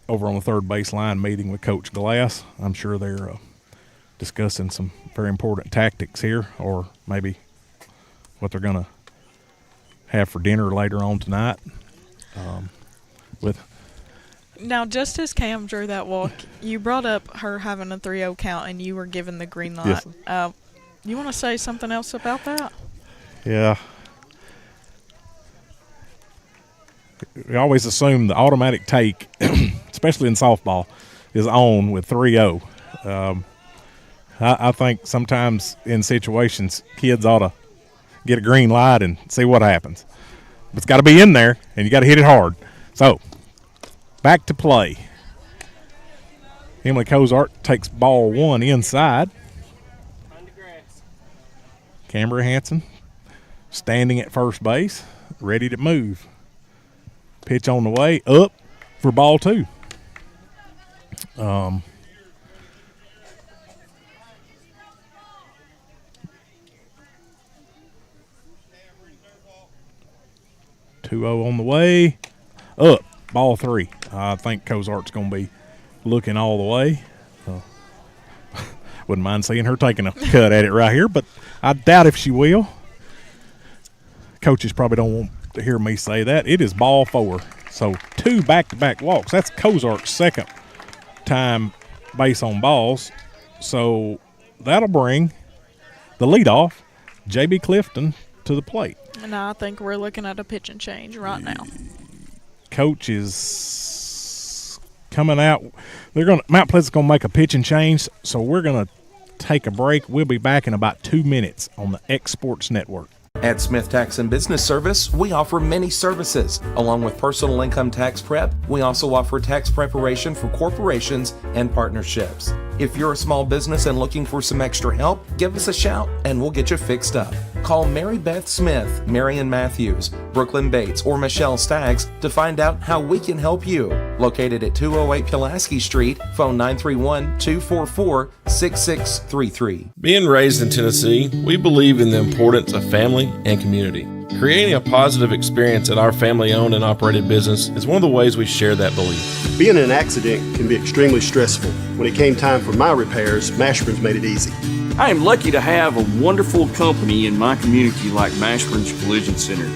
over on the third base line meeting with Coach Glass. I'm sure they're discussing some very important tactics here, or maybe what they're going to have for dinner later on tonight. Now, just as Cam drew that walk, you brought up her having a 3-0 count, and you were given the green light. Yes. You want to say something else about that? Yeah. We always assume the automatic take, especially in softball, is on with 3-0. I think sometimes in situations, kids ought to get a green light and see what happens. But it's got to be in there, and you got to hit it hard. So, back to play. Emily Cozart takes ball one inside. Cambria Hanson standing at first base, ready to move. Pitch on the way, up for ball two. 2-0 on the way. Up, ball 3. I think Cozart's going to be looking all the way. Wouldn't mind seeing her taking a cut at it right here, but I doubt if she will. Coaches probably don't want to hear me say that. It is ball 4. So 2 back-to-back walks. That's Cozart's second time base on balls. So that'll bring the leadoff, J.B. Clifton, to the plate. And I think we're looking at a pitch and change right now. Coach is coming out. Mount Pleasant's going to make a pitch and change, so we're going to take a break. We'll be back in about 2 minutes on the X Sports Network. At Smith Tax and Business Service, we offer many services. Along with personal income tax prep, we also offer tax preparation for corporations and partnerships. If you're a small business and looking for some extra help, give us a shout and we'll get you fixed up. Call Mary Beth Smith, Marion Matthews, Brooklyn Bates, or Michelle Staggs to find out how we can help you. Located at 208 Pulaski Street, phone 931-244-6633. Being raised in Tennessee, we believe in the importance of family and community. Creating a positive experience at our family-owned and operated business is one of the ways we share that belief. Being in an accident can be extremely stressful. When it came time for my repairs, Mashburn's made it easy. I am lucky to have a wonderful company in my community like Mashburn's Collision Center.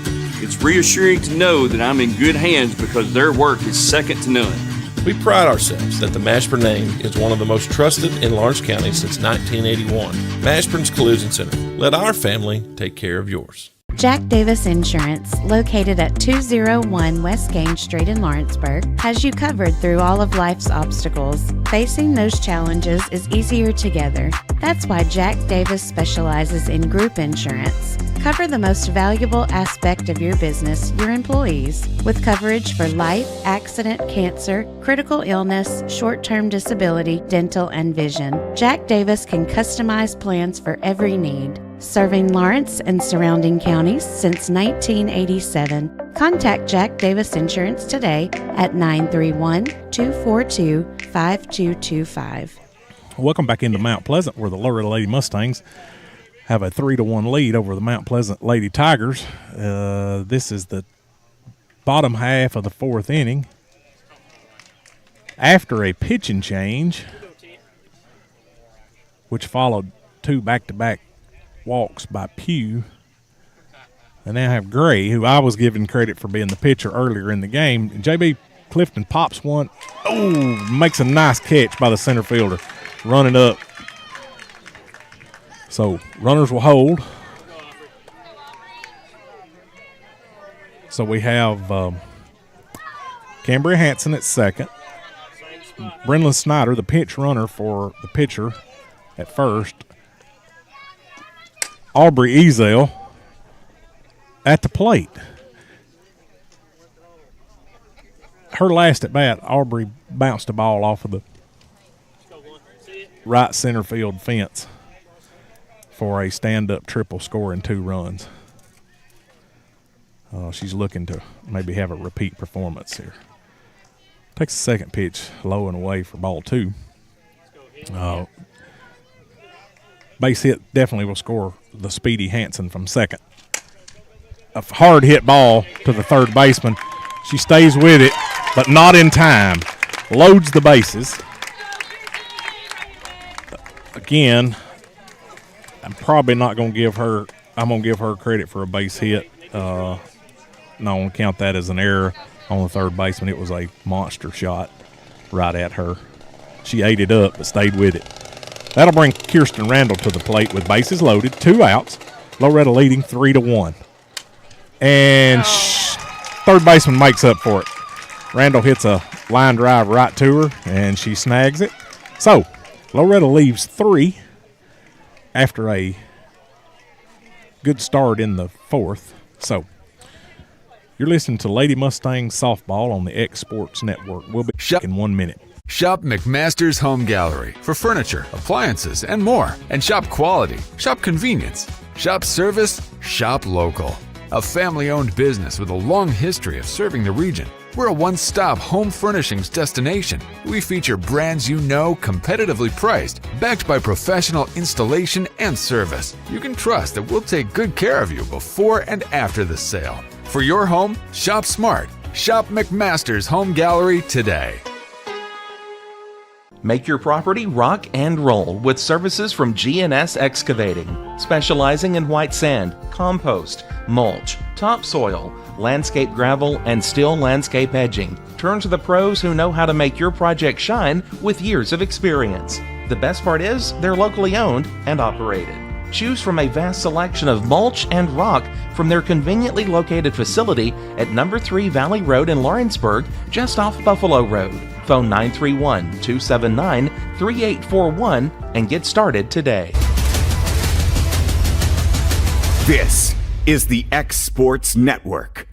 It's reassuring to know that I'm in good hands because their work is second to none. We pride ourselves that the Mashburn name is one of the most trusted in Lawrence County since 1981. Mashburn's Collision Center. Let our family take care of yours. Jack Davis Insurance, located at 201 West Gaines Street in Lawrenceburg, has you covered through all of life's obstacles. Facing those challenges is easier together. That's why Jack Davis specializes in group insurance. Cover the most valuable aspect of your business, your employees, with coverage for life, accident, cancer, critical illness, short-term disability, dental, and vision. Jack Davis can customize plans for every need. Serving Lawrence and surrounding counties since 1987. Contact Jack Davis Insurance today at 931-242-5225. Welcome back into Mount Pleasant, where the Loretto Lady Mustangs have a 3-1 lead over the Mount Pleasant Lady Tigers. This is the bottom half of the 4th inning. After a pitching change, which followed 2 back-to-back walks by Pugh, and now have Gray, who I was giving credit for being the pitcher earlier in the game. And J.B. Clifton pops one. Oh, makes a nice catch by the center fielder, running up. So runners will hold. So we have Cambria Hanson at second. Brenlin Snyder, the pinch runner for the pitcher at first. Aubrey Ezel at the plate. Her last at bat, Aubrey bounced a ball off of the right center field fence for a stand-up triple score and 2 runs. She's looking to maybe have a repeat performance here. Takes the second pitch low and away for ball 2. Base hit definitely will score the speedy Hanson from second. A hard hit ball to the third baseman. She stays with it, but not in time. Loads the bases. Again, I'm probably not going to give her – I'm going to give her credit for a base hit. No, I'm going to count that as an error on the third baseman. It was a monster shot right at her. She ate it up but stayed with it. That'll bring Kirsten Randall to the plate with bases loaded, 2 outs. Loretto leading 3-1. And third baseman makes up for it. Randall hits a line drive right to her, and she snags it. So Loretto leaves 3 after a good start in the 4th. So you're listening to Lady Mustangs Softball on the X Sports Network. We'll be back in 1 minute. Shop McMaster's Home Gallery for furniture, appliances, and more. And shop quality, shop convenience, shop service, shop local. A family-owned business with a long history of serving the region. We're a one-stop home furnishings destination. We feature brands you know, competitively priced, backed by professional installation and service. You can trust that we'll take good care of you before and after the sale. For your home, shop smart. Shop McMaster's Home Gallery today. Make your property rock and roll with services from G&S Excavating, specializing in white sand, compost, mulch, topsoil, landscape gravel, and steel landscape edging. Turn to the pros who know how to make your project shine with years of experience. The best part is they're locally owned and operated. Choose from a vast selection of mulch and rock from their conveniently located facility at number 3 Valley Road in Lawrenceburg, just off Buffalo Road. Phone 931-279-3841 and get started today. This is the X Sports Network.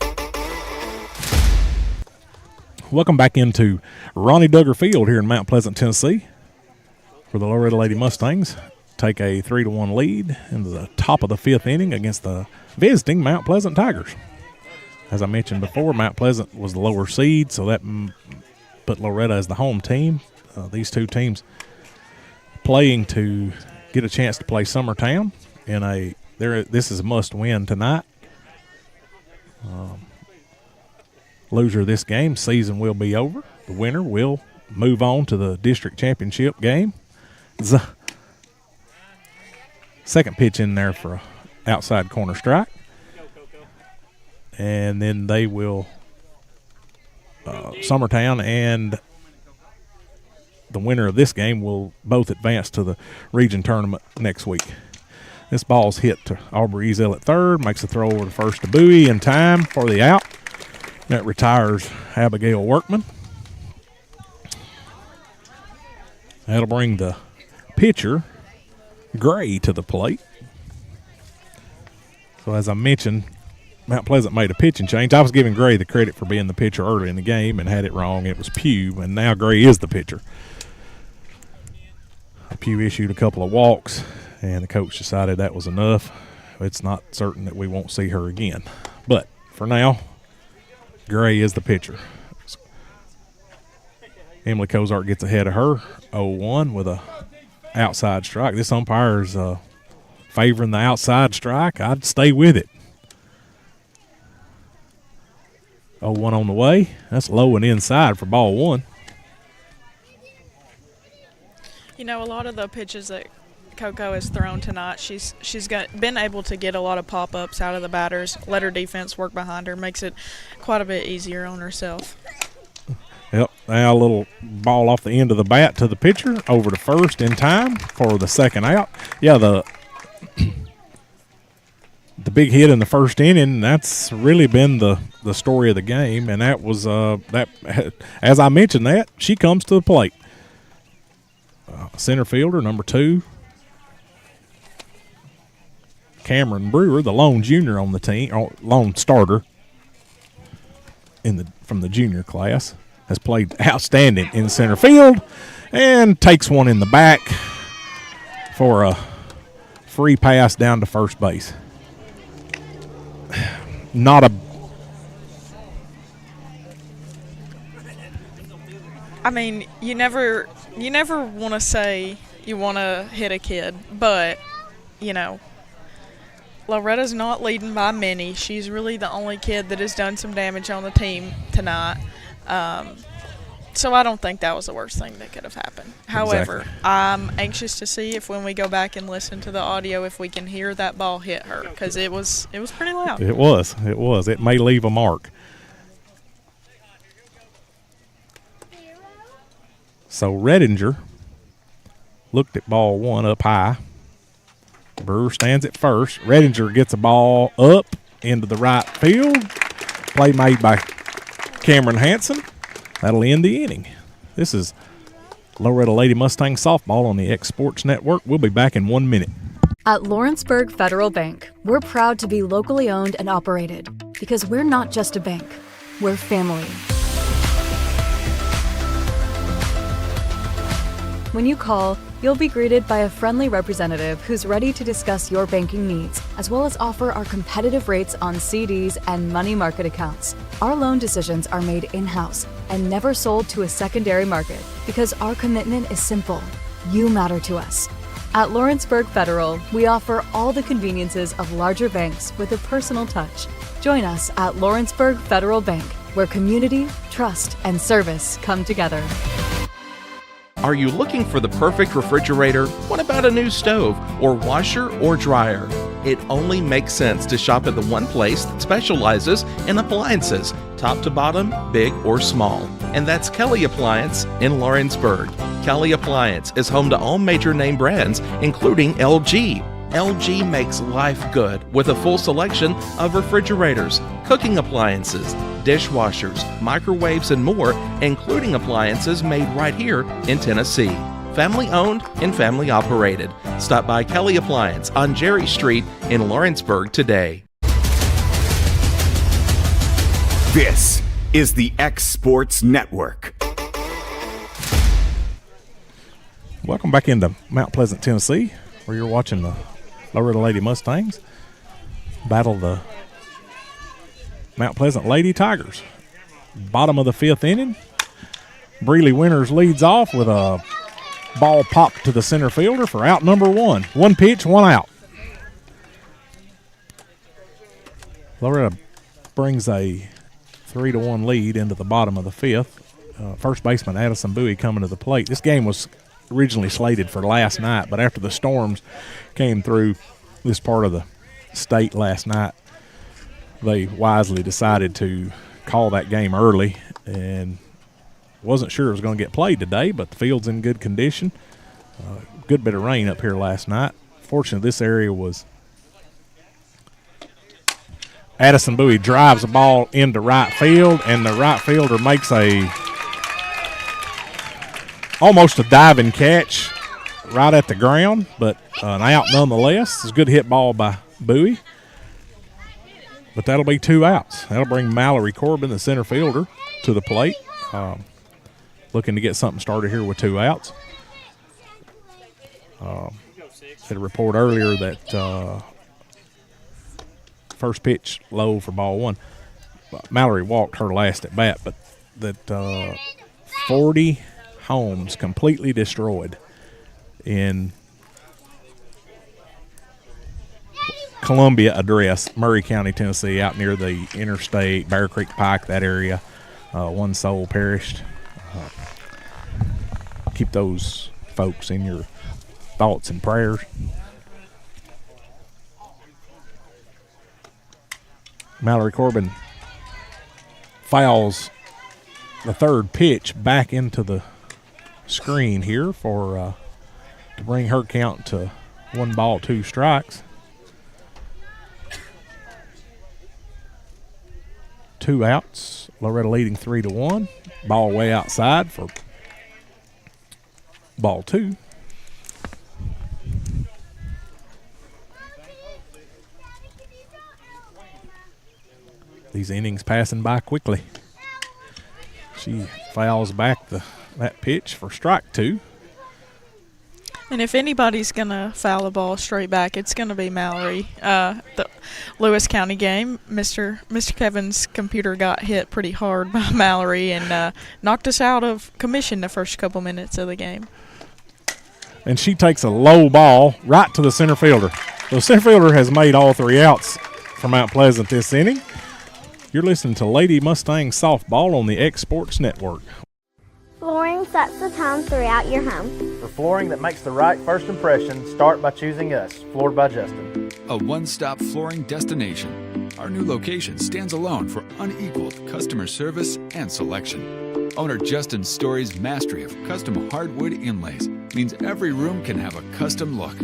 Welcome back into Ronnie Duggar Field here in Mount Pleasant, Tennessee, for the Loretto Lady Mustangs take a 3-1 lead into the top of the 5th inning against the visiting Mount Pleasant Tigers. As I mentioned before, Mount Pleasant was the lower seed, so that put Loretto as the home team. These two teams playing to get a chance to play Summertown in this is a must-win tonight. Loser of this game, season will be over. The winner will move on to the district championship game. Second pitch in there for an outside corner strike. And then they will Summertown and the winner of this game will both advance to the region tournament next week. This ball's hit to Aubrey Ezel at third, makes a throw over to first to Bowie in time for the out. That retires Abigail Workman. That'll bring the pitcher, Gray, to the plate. So as I mentioned, Mount Pleasant made a pitching change. I was giving Gray the credit for being the pitcher early in the game and had it wrong. It was Pugh, and now Gray is the pitcher. Pugh issued a couple of walks, and the coach decided that was enough. It's not certain that we won't see her again. But for now, Gray is the pitcher. Emily Cozart gets ahead of her, 0-1 with a outside strike. This umpire's favoring the outside strike. I'd stay with it. 0-1 on the way. That's low and inside for ball one. You know, a lot of the pitches that Coco has thrown tonight, she's been able to get a lot of pop-ups out of the batters, let her defense work behind her, makes it quite a bit easier on herself. Yep, now a little ball off the end of the bat to the pitcher, over to first in time for the second out. Yeah, the big hit in the first inning, that's really been the story of the game, and that was as I mentioned that, she comes to the plate. Center fielder, number 2, Cameron Brewer, the lone junior on the team, or lone starter from the junior class, has played outstanding in center field and takes one in the back for a free pass down to first base. I mean, you never want to say you want to hit a kid, but, you know, Loretta's not leading by many. She's really the only kid that has done some damage on the team tonight. So I don't think that was the worst thing that could have happened. However, I'm anxious to see if when we go back and listen to the audio, if we can hear that ball hit her, because it was pretty loud. It was. It may leave a mark. So Redinger looked at ball one up high. Brewer stands at first. Redinger gets a ball up into the right field. Play made by Cameron Hansen. That'll end the inning. This is Loretto Lady Mustang softball on the X Sports Network. We'll be back in 1 minute. At Lawrenceburg Federal Bank, we're proud to be locally owned and operated because we're not just a bank, we're family. When you call, you'll be greeted by a friendly representative who's ready to discuss your banking needs, as well as offer our competitive rates on CDs and money market accounts. Our loan decisions are made in-house and never sold to a secondary market because our commitment is simple. You matter to us. At Lawrenceburg Federal, we offer all the conveniences of larger banks with a personal touch. Join us at Lawrenceburg Federal Bank, where community, trust, and service come together. Are you looking for the perfect refrigerator? What about a new stove or washer or dryer? It only makes sense to shop at the one place that specializes in appliances, top to bottom, big or small. And that's Kelly Appliance in Lawrenceburg. Kelly Appliance is home to all major name brands, including LG. LG makes life good with a full selection of refrigerators, cooking appliances, dishwashers, microwaves, and more, including appliances made right here in Tennessee. Family owned and family operated. Stop by Kelly Appliance on Jerry Street in Lawrenceburg today. This is the X Sports Network. Welcome back into Mount Pleasant, Tennessee, where you're watching the Loretto Lady Mustangs battle the Mount Pleasant Lady Tigers. Bottom of the fifth inning. Breeley Winters leads off with a ball popped to the center fielder for out number one. One pitch, one out. Loretto brings a 3-1 lead into the bottom of the fifth. First baseman Addison Bowie coming to the plate. This game was originally slated for last night, but after the storms came through this part of the state last night, they wisely decided to call that game early, and wasn't sure it was going to get played today, but the field's in good condition. Good bit of rain up here last night. Fortunately, this area was. Addison Bowie drives the ball into right field, and the right fielder makes almost a diving catch right at the ground, but an out nonetheless. It's a good hit ball by Bowie. But that'll be two outs. That'll bring Mallory Corbin, the center fielder, to the plate. Looking to get something started here with two outs. Had a report earlier that first pitch low for ball one. Mallory walked her last at bat, but that 40 homes completely destroyed in Columbia Address, Murray County, Tennessee, out near the interstate, Bear Creek Pike, that area. One soul perished. Keep those folks in your thoughts and prayers. Mallory Corbin fouls the third pitch back into the screen here for to bring her count to 1 ball, 2 strikes. 2 outs. Loretto leading 3-1. Ball way outside for ball 2. These innings passing by quickly. She fouls back that pitch for strike 2. And if anybody's going to foul a ball straight back, it's going to be Mallory. The Lewis County game, Mr. Kevin's computer got hit pretty hard by Mallory and knocked us out of commission the first couple minutes of the game. And she takes a low ball right to the center fielder. The center fielder has made all 3 outs for Mount Pleasant this inning. You're listening to Lady Mustang Softball on the X Sports Network. Flooring sets the tone throughout your home. For flooring that makes the right first impression, start by choosing us, Floored by Justin. A one-stop flooring destination. Our new location stands alone for unequaled customer service and selection. Owner Justin Story's mastery of custom hardwood inlays means every room can have a custom look.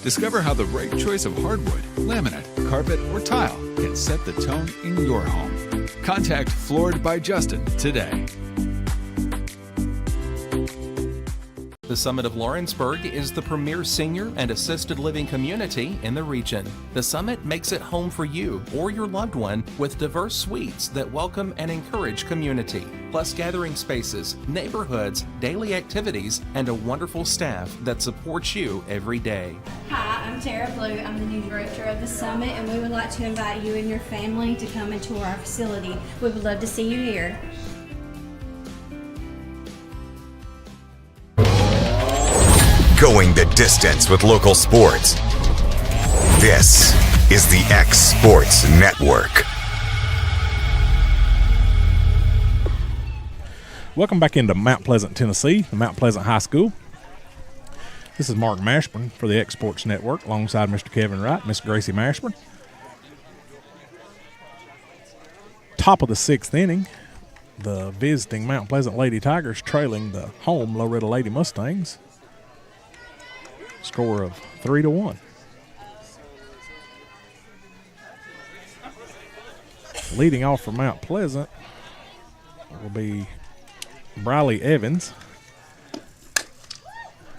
Discover how the right choice of hardwood, laminate, carpet, or tile can set the tone in your home. Contact Floored by Justin today. The Summit of Lawrenceburg is the premier senior and assisted living community in the region. The Summit makes it home for you or your loved one with diverse suites that welcome and encourage community, plus gathering spaces, neighborhoods, daily activities, and a wonderful staff that supports you every day. Hi, I'm Tara Blue. I'm the new director of the Summit, and we would like to invite you and your family to come and tour our facility. We would love to see you here. Going the distance with local sports. This is the X Sports Network. Welcome back into Mount Pleasant, Tennessee, the Mount Pleasant High School. This is Mark Mashburn for the X Sports Network, alongside Mr. Kevin Wright, Miss Gracie Mashburn. Top of the 6th inning, the visiting Mount Pleasant Lady Tigers trailing the home Loretto Lady Mustangs. Score of 3-1. Leading off for Mount Pleasant will be Briley Evans.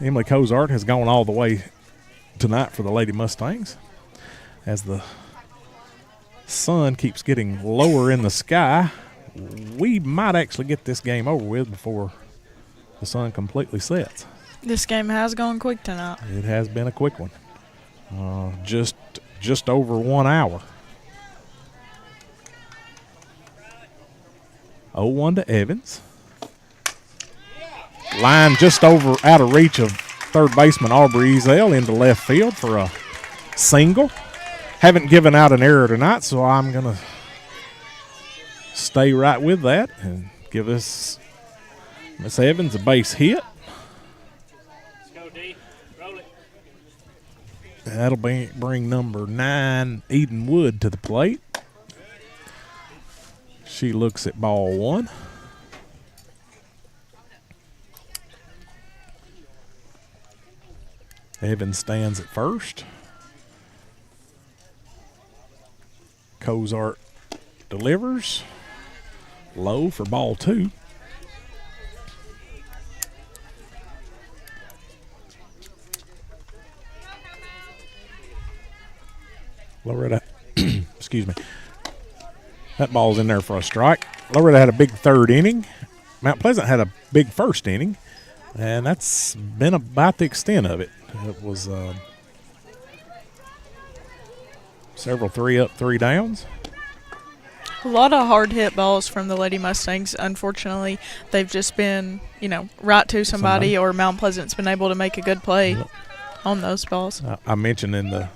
Emily Cozart has gone all the way tonight for the Lady Mustangs as the sun keeps getting lower in the sky. We might actually get this game over with before the sun completely sets. This game has gone quick tonight. It has been a quick one. Just over 1 hour. 0-1 to Evans. Line just over out of reach of third baseman Aubrey Ezel into left field for a single. Haven't given out an error tonight, so I'm going to stay right with that and give this Miss Evans a base hit. That'll bring number 9, Eden Wood, to the plate. She looks at ball 1. Evans stands at first. Cozart delivers. Low for ball 2. Loretto, excuse me. That ball's in there for a strike. Loretto had a big 3rd inning. Mount Pleasant had a big 1st inning, and that's been about the extent of it. It was several 3 up, 3 downs. A lot of hard hit balls from the Lady Mustangs. Unfortunately, they've just been, right to somebody, or Mount Pleasant's been able to make a good play on those balls. I mentioned in the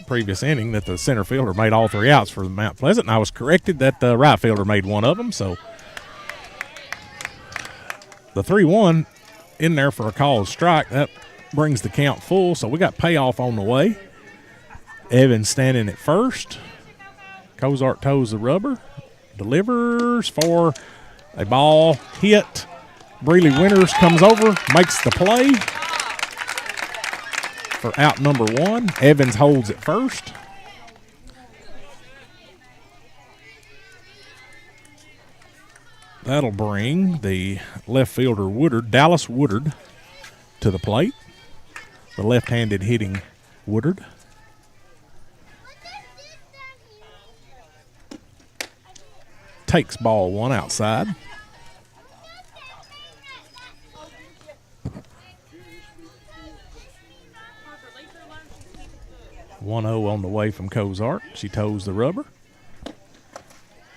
previous inning that the center fielder made all 3 outs for Mount Pleasant, and I was corrected that the right fielder made one of them. So the 3-1 in there for a called strike, that brings the count full. So we got payoff on the way. Evans standing at first. Cozart toes the rubber, delivers for a ball hit. Breely Winters comes over, makes the play for out number 1. Evans holds it first. That'll bring the left fielder Woodard, Dallas Woodard, to the plate. The left-handed hitting Woodard. Takes ball 1 outside. One 0 on the way from Cozart. She toes the rubber.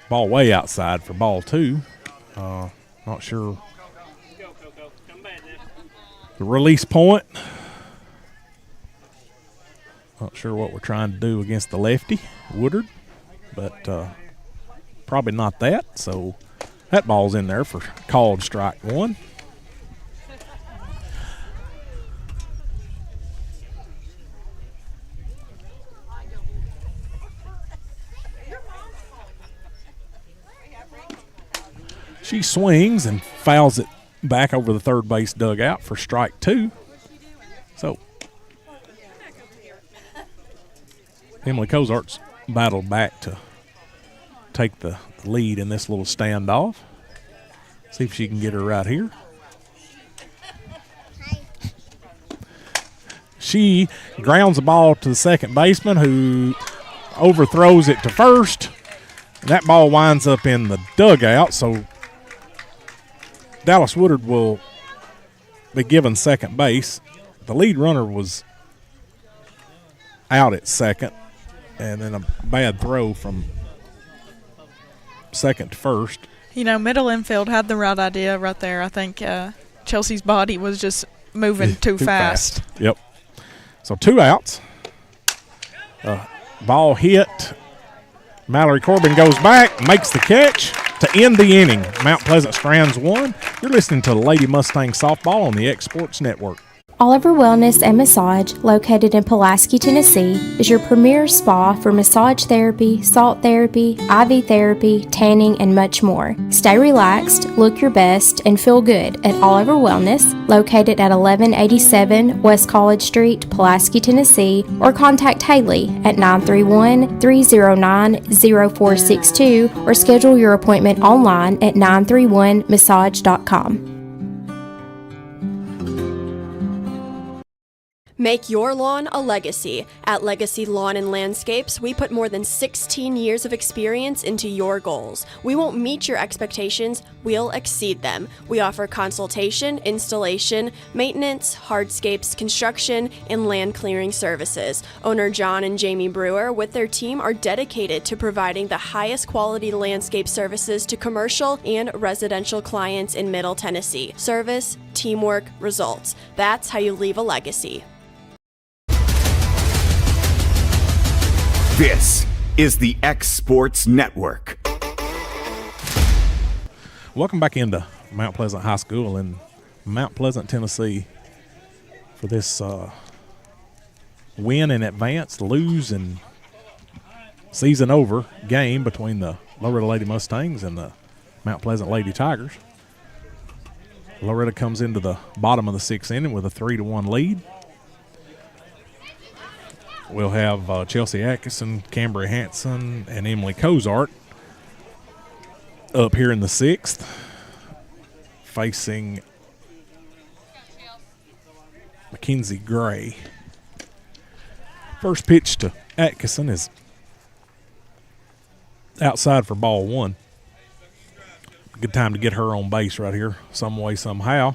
Ball way outside for ball 2. Not sure. The release point. Not sure what we're trying to do against the lefty, Woodard, but probably not that. So that ball's in there for called strike 1. She swings and fouls it back over the third base dugout for strike 2. So Emily Cozart's battled back to take the lead in this little standoff. See if she can get her right here. She grounds the ball to the second baseman, who overthrows it to first. That ball winds up in the dugout, so Dallas Woodard will be given second base. The lead runner was out at second, and then a bad throw from second to first. Middle infield had the right idea right there. I think Chelsea's body was just moving too fast. Yep. So 2 outs. Ball hit. Mallory Corbin goes back, makes the catch to end the inning. Mount Pleasant Strands 1. You're listening to Lady Mustang Softball on the X Sports Network. Oliver Wellness and Massage, located in Pulaski, Tennessee, is your premier spa for massage therapy, salt therapy, IV therapy, tanning, and much more. Stay relaxed, look your best, and feel good at Oliver Wellness, located at 1187 West College Street, Pulaski, Tennessee, or contact Haley at 931-309-0462 or schedule your appointment online at 931massage.com. Make your lawn a legacy. At Legacy Lawn and Landscapes, we put more than 16 years of experience into your goals. We won't meet your expectations, we'll exceed them. We offer consultation, installation, maintenance, hardscapes, construction, and land clearing services. Owner John and Jamie Brewer with their team are dedicated to providing the highest quality landscape services to commercial and residential clients in Middle Tennessee. Service, teamwork, results. That's how you leave a legacy. This is the X Sports Network. Welcome back into Mount Pleasant High School in Mount Pleasant, Tennessee for this win in advance, lose and season over game between the Loretto Lady Mustangs and the Mount Pleasant Lady Tigers. Loretto comes into the bottom of the 6th inning with a 3-1 lead. We'll have Chelsea Atkinson, Cambria Hanson, and Emily Cozart up here in the 6th, facing Mackenzie Gray. First pitch to Atkinson is outside for ball 1. Good time to get her on base right here, some way, somehow.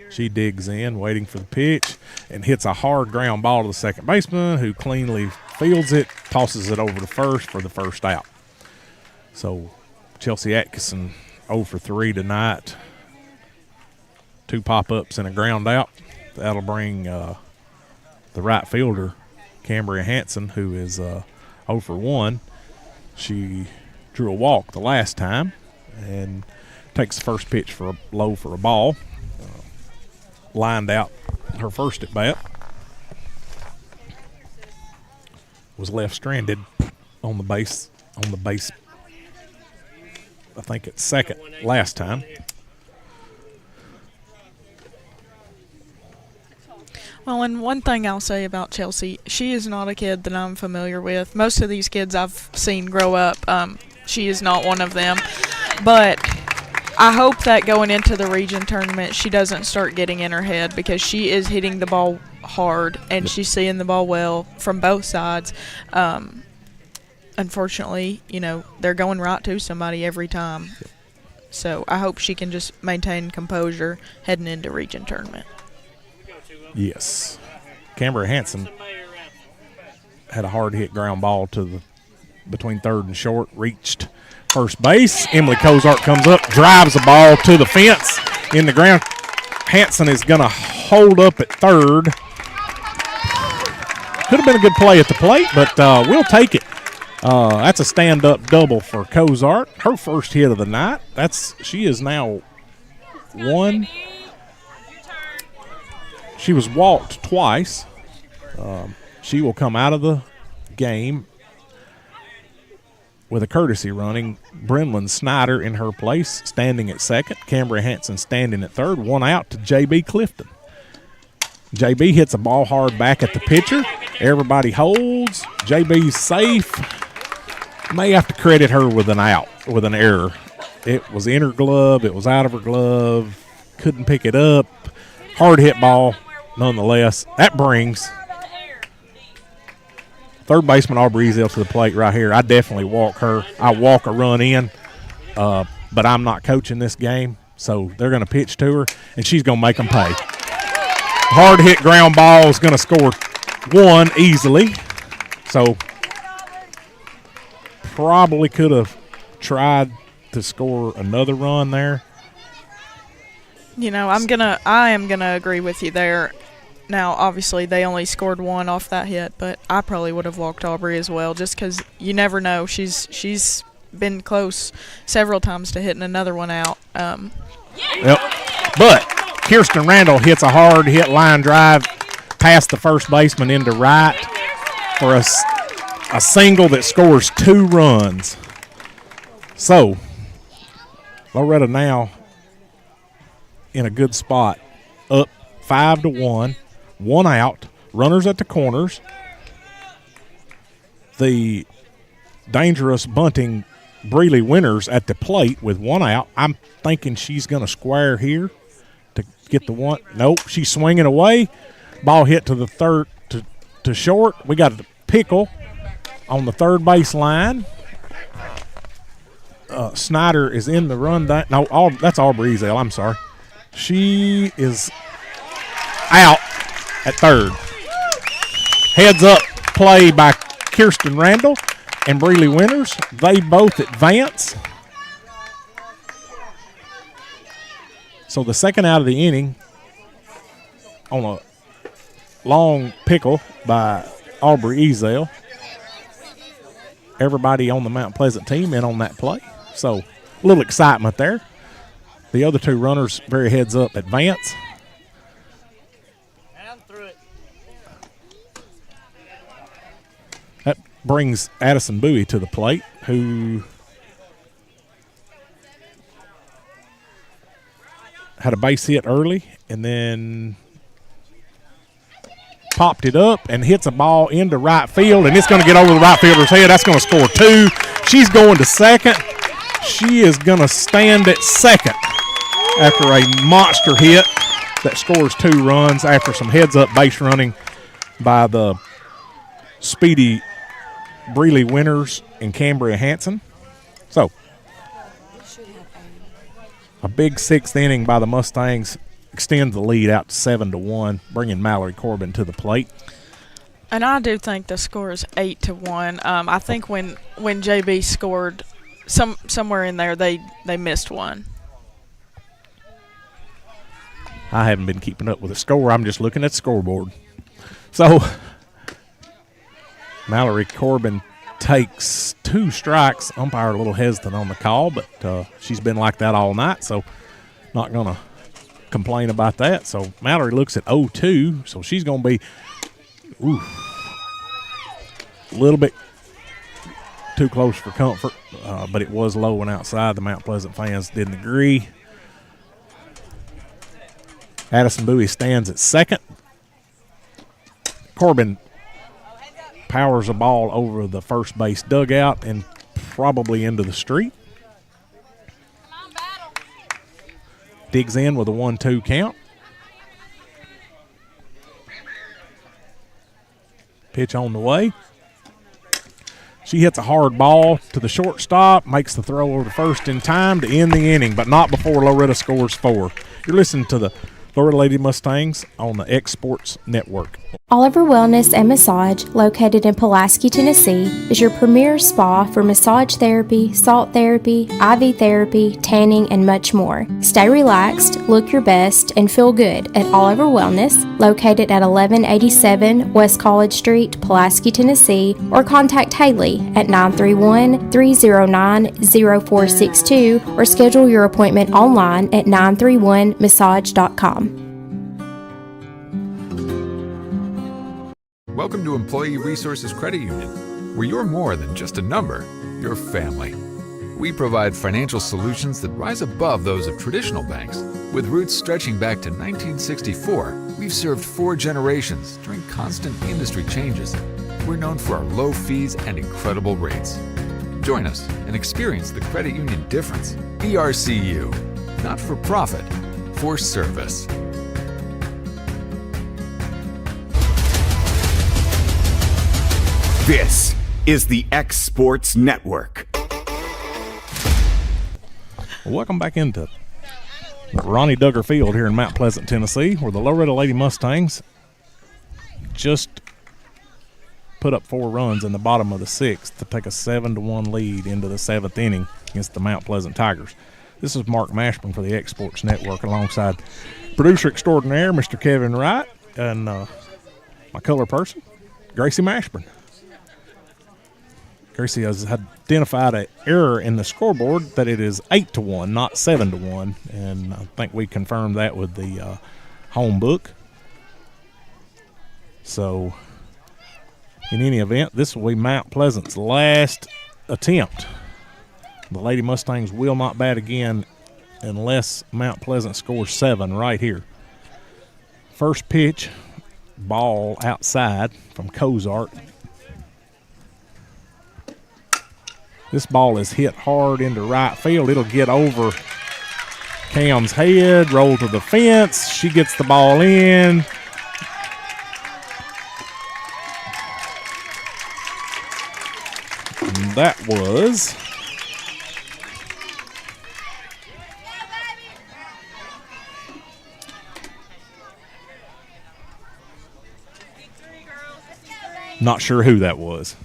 She digs in, waiting for the pitch, and hits a hard ground ball to the second baseman, who cleanly fields it, tosses it over to first for the first out. So Chelsea Atkinson 0 for 3 tonight. 2 pop-ups and a ground out. That'll bring the right fielder, Cambria Hanson, who is 0 for 1. She drew a walk the last time and takes the first pitch for a low for a ball. Lined out her first at bat. Was left stranded on the base. I think at second last time. Well, and one thing I'll say about Chelsea, she is not a kid that I'm familiar with. Most of these kids I've seen grow up, she is not one of them. But I hope that going into the region tournament, she doesn't start getting in her head, because she is hitting the ball hard and she's seeing the ball well from both sides. Unfortunately, they're going right to somebody every time. So I hope she can just maintain composure heading into region tournament. Yes. Cambria Hanson had a hard hit ground ball to between third and short, reached first base. Emily Cozart comes up, drives the ball to the fence in the ground. Hanson is going to hold up at third. Could have been a good play at the plate, but we'll take it. That's a stand-up double for Cozart. Her first hit of the night. She is now 1. She was walked twice. She will come out of the game with a courtesy running. Brenlyn Snyder in her place, standing at second. Cambria Hanson standing at third. 1 out to J.B. Clifton. J.B. hits a ball hard back at the pitcher. Everybody holds. J.B.'s safe. May have to credit her with an out, with an error. It was in her glove. It was out of her glove. Couldn't pick it up. Hard hit ball, nonetheless. That brings third baseman Aubrey Ezel to the plate right here. I definitely walk her. I walk a run in, but I'm not coaching this game, so they're going to pitch to her, and she's going to make them pay. Hard hit ground ball is going to score 1 easily. So probably could have tried to score another run there. You know, I am gonna agree with you there. Now, obviously, they only scored one off that hit, but I probably would have walked Aubrey as well, just because you never know. She's been close several times to hitting another one out. Yep. But Kirsten Randall hits a hard hit line drive past the first baseman into right for a single that scores 2 runs. So, Loretto now in a good spot, up 5-1, 1 out, runners at the corners. The dangerous bunting Breely Winters at the plate with 1 out. I'm thinking she's going to square here to get the one. Nope, she's swinging away. Ball hit to the third, to short. We got a pickle on the third base line. Snyder is in the run. No, that's Aubrey Ezel. I'm sorry. She is out at third. Heads up play by Kirsten Randall and Breely Winters. They both advance. So the second out of the inning on a long pickle by Aubrey Ezel. Everybody on the Mount Pleasant team in on that play. So a little excitement there. The other 2 runners very heads up advance. That brings Addison Bowie to the plate, who had a base hit early and then popped it up and hits a ball into right field, and it's going to get over the right fielder's head. That's going to score 2. She's going to second. She is going to stand at second after a monster hit that scores 2 runs after some heads-up base running by the speedy Breely Winters and Cambria Hanson. So, a big 6th inning by the Mustangs extends the lead out to 7-1, bringing Mallory Corbin to the plate. And I do think the score is 8-1. I think when JB scored somewhere in there, they missed one. I haven't been keeping up with the score. I'm just looking at the scoreboard. So, Mallory Corbin takes 2 strikes. Umpire a little hesitant on the call, but she's been like that all night, so not going to complain about that. So, Mallory looks at 0-2, so she's going to be a little bit too close for comfort, but it was low and outside. The Mount Pleasant fans didn't agree. Addison Bowie stands at second. Corbin powers a ball over the first base dugout and probably into the street. Digs in with a 1-2 count. Pitch on the way. She hits a hard ball to the shortstop, makes the throw over to first in time to end the inning, but not before Loretto scores 4. You're listening to the Loretto Lady Mustangs on the X Sports Network. Oliver Wellness and Massage, located in Pulaski, Tennessee, is your premier spa for massage therapy, salt therapy, IV therapy, tanning, and much more. Stay relaxed, look your best, and feel good at Oliver Wellness, located at 1187 West College Street, Pulaski, Tennessee, or contact Haley at 931-309-0462 or schedule your appointment online at 931massage.com. Welcome to Employee Resources Credit Union, where you're more than just a number, you're family. We provide financial solutions that rise above those of traditional banks. With roots stretching back to 1964, we've served 4 generations during constant industry changes. We're known for our low fees and incredible rates. Join us and experience the credit union difference. ERCU, not for profit, for service. This is the X Sports Network. Welcome back into Ronnie Duggar Field here in Mount Pleasant, Tennessee, where the Loretto Lady Mustangs just put up 4 runs in the bottom of the 6th to take a 7-1 lead into the 7th inning against the Mount Pleasant Tigers. This is Mark Mashburn for the Exports Network alongside producer extraordinaire, Mr. Kevin Wright, and my color person, Gracie Mashburn. Gracie has identified an error in the scoreboard that it is 8-1, not 7-1, and I think we confirmed that with the home book. So, in any event, this will be Mount Pleasant's last attempt. The Lady Mustangs will not bat again unless Mount Pleasant scores 7 right here. First pitch, ball outside from Cozart. This ball is hit hard into right field. It'll get over Cam's head, roll to the fence. She gets the ball in. And that was not sure who that was.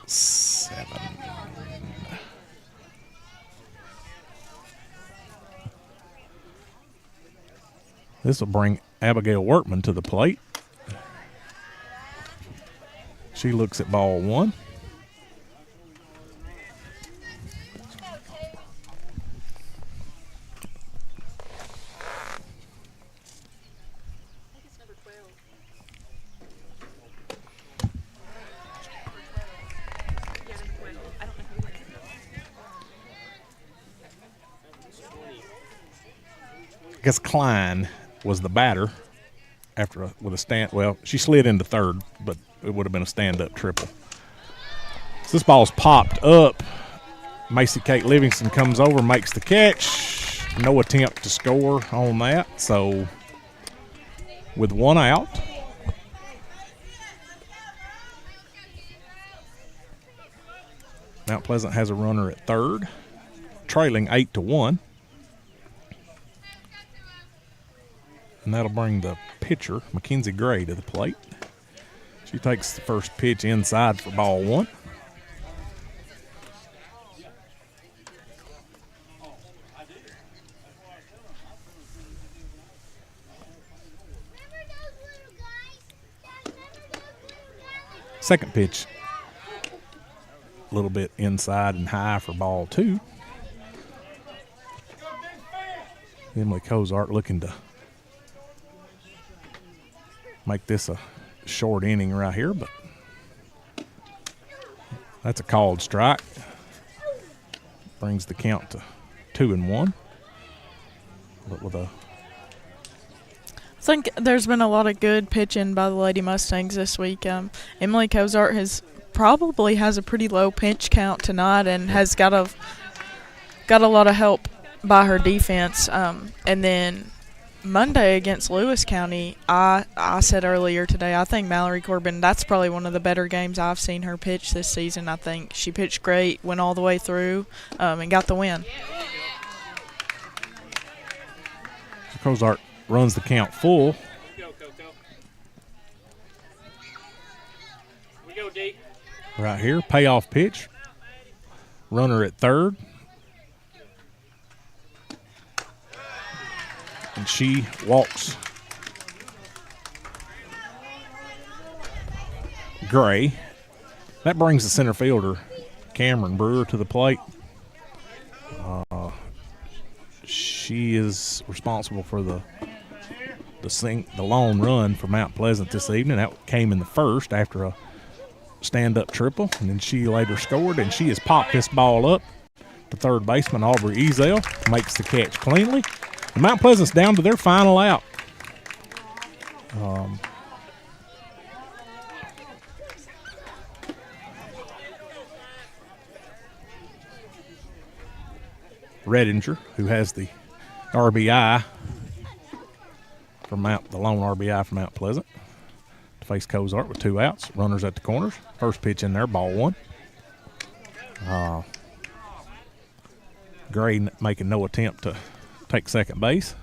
7. This will bring Abigail Workman to the plate. She looks at ball 1. I guess Klein was the batter after with a stand. Well, she slid into third, but it would have been a stand-up triple. So this ball's popped up. Macy Kate Livingston comes over, makes the catch. No attempt to score on that. So with 1 out, Mount Pleasant has a runner at third, trailing 8-1. And that'll bring the pitcher, Mackenzie Gray, to the plate. She takes the first pitch inside for ball 1. Second pitch, a little bit inside and high for ball 2. Emily Cozart looking to make this a short inning right here, but that's a called strike. Brings the count to 2-1. But with a I think there's been a lot of good pitching by the Lady Mustangs this week. Emily Cozart probably has a pretty low pitch count tonight and has got a lot of help by her defense. And then Monday against Lewis County, I said earlier today, I think Mallory Corbin, that's probably one of the better games I've seen her pitch this season. I think she pitched great, went all the way through, and got the win. So Cozart runs the count full. Right here, payoff pitch. Runner at third. And she walks Gray. That brings the center fielder, Cameron Brewer, to the plate. She is responsible for the lone run for Mount Pleasant this evening. That came in the first after a stand-up triple, and then she later scored, and she has popped this ball up. The third baseman, Aubrey Ezel, makes the catch cleanly. And Mount Pleasant's down to their final out. Redinger, who has the RBI from the lone RBI from Mount Pleasant, to face Cozart with 2 outs. Runners at the corners. First pitch in there, ball 1. Gray making no attempt to take second base.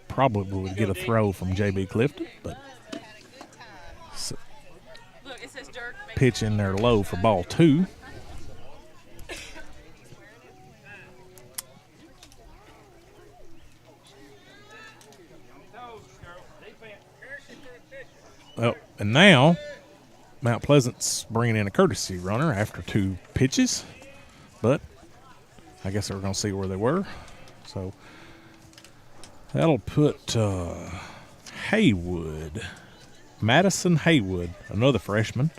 Probably would get a throw from J.B. Clifton, but pitch in there low for ball 2. Well, and now Mount Pleasant's bringing in a courtesy runner after 2 pitches, but I guess we're going to see where they were. So that'll put Haywood, Madison Haywood, another freshman,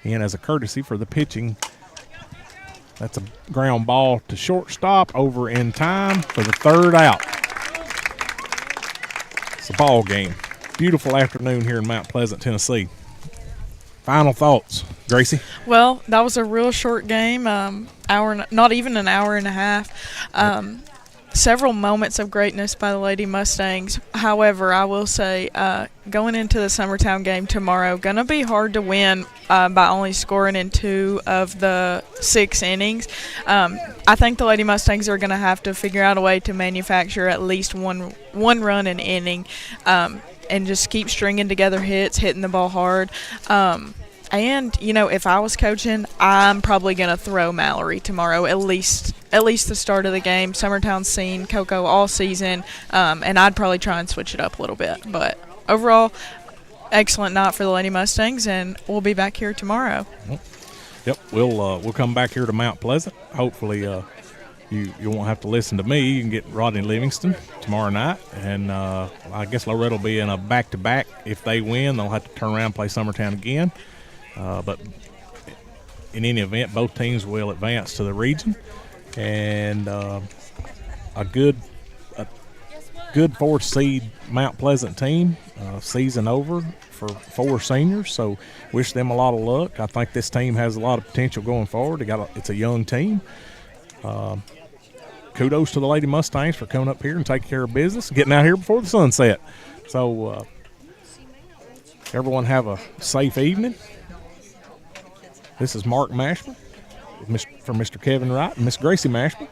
in as a courtesy for the pitching. That's a ground ball to shortstop over in time for the 3rd out. It's a ball game. Beautiful afternoon here in Mount Pleasant, Tennessee. Final thoughts, Gracie? Well, that was a real short game, not even an hour and a half. Several moments of greatness by the Lady Mustangs. However, I will say, going into the Summertown game tomorrow, going to be hard to win by only scoring in 2 of the 6 innings. I think the Lady Mustangs are going to have to figure out a way to manufacture at least one run an inning, and just keep stringing together hits, hitting the ball hard. And, if I was coaching, I'm probably going to throw Mallory tomorrow, at least the start of the game. Summertown's seen Coco all season, and I'd probably try and switch it up a little bit. But overall, excellent night for the Lady Mustangs, and we'll be back here tomorrow. Yep, we'll come back here to Mount Pleasant. Hopefully you won't have to listen to me. You can get Rodney Livingston tomorrow night, and I guess Loretto will be in a back-to-back. If they win, they'll have to turn around and play Summertown again. But in any event, both teams will advance to the region, and a good 4th seed Mount Pleasant team, season over for 4 seniors. So wish them a lot of luck. I think this team has a lot of potential going forward. It's a young team. Kudos to the Lady Mustangs for coming up here and taking care of business, getting out here before the sunset. So everyone have a safe evening. This is Mark Mashburn from Mr. Kevin Wright and Miss Gracie Mashburn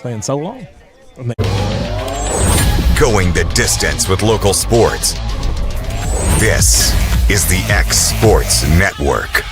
saying so long. Going the distance with local sports. This is the X Sports Network.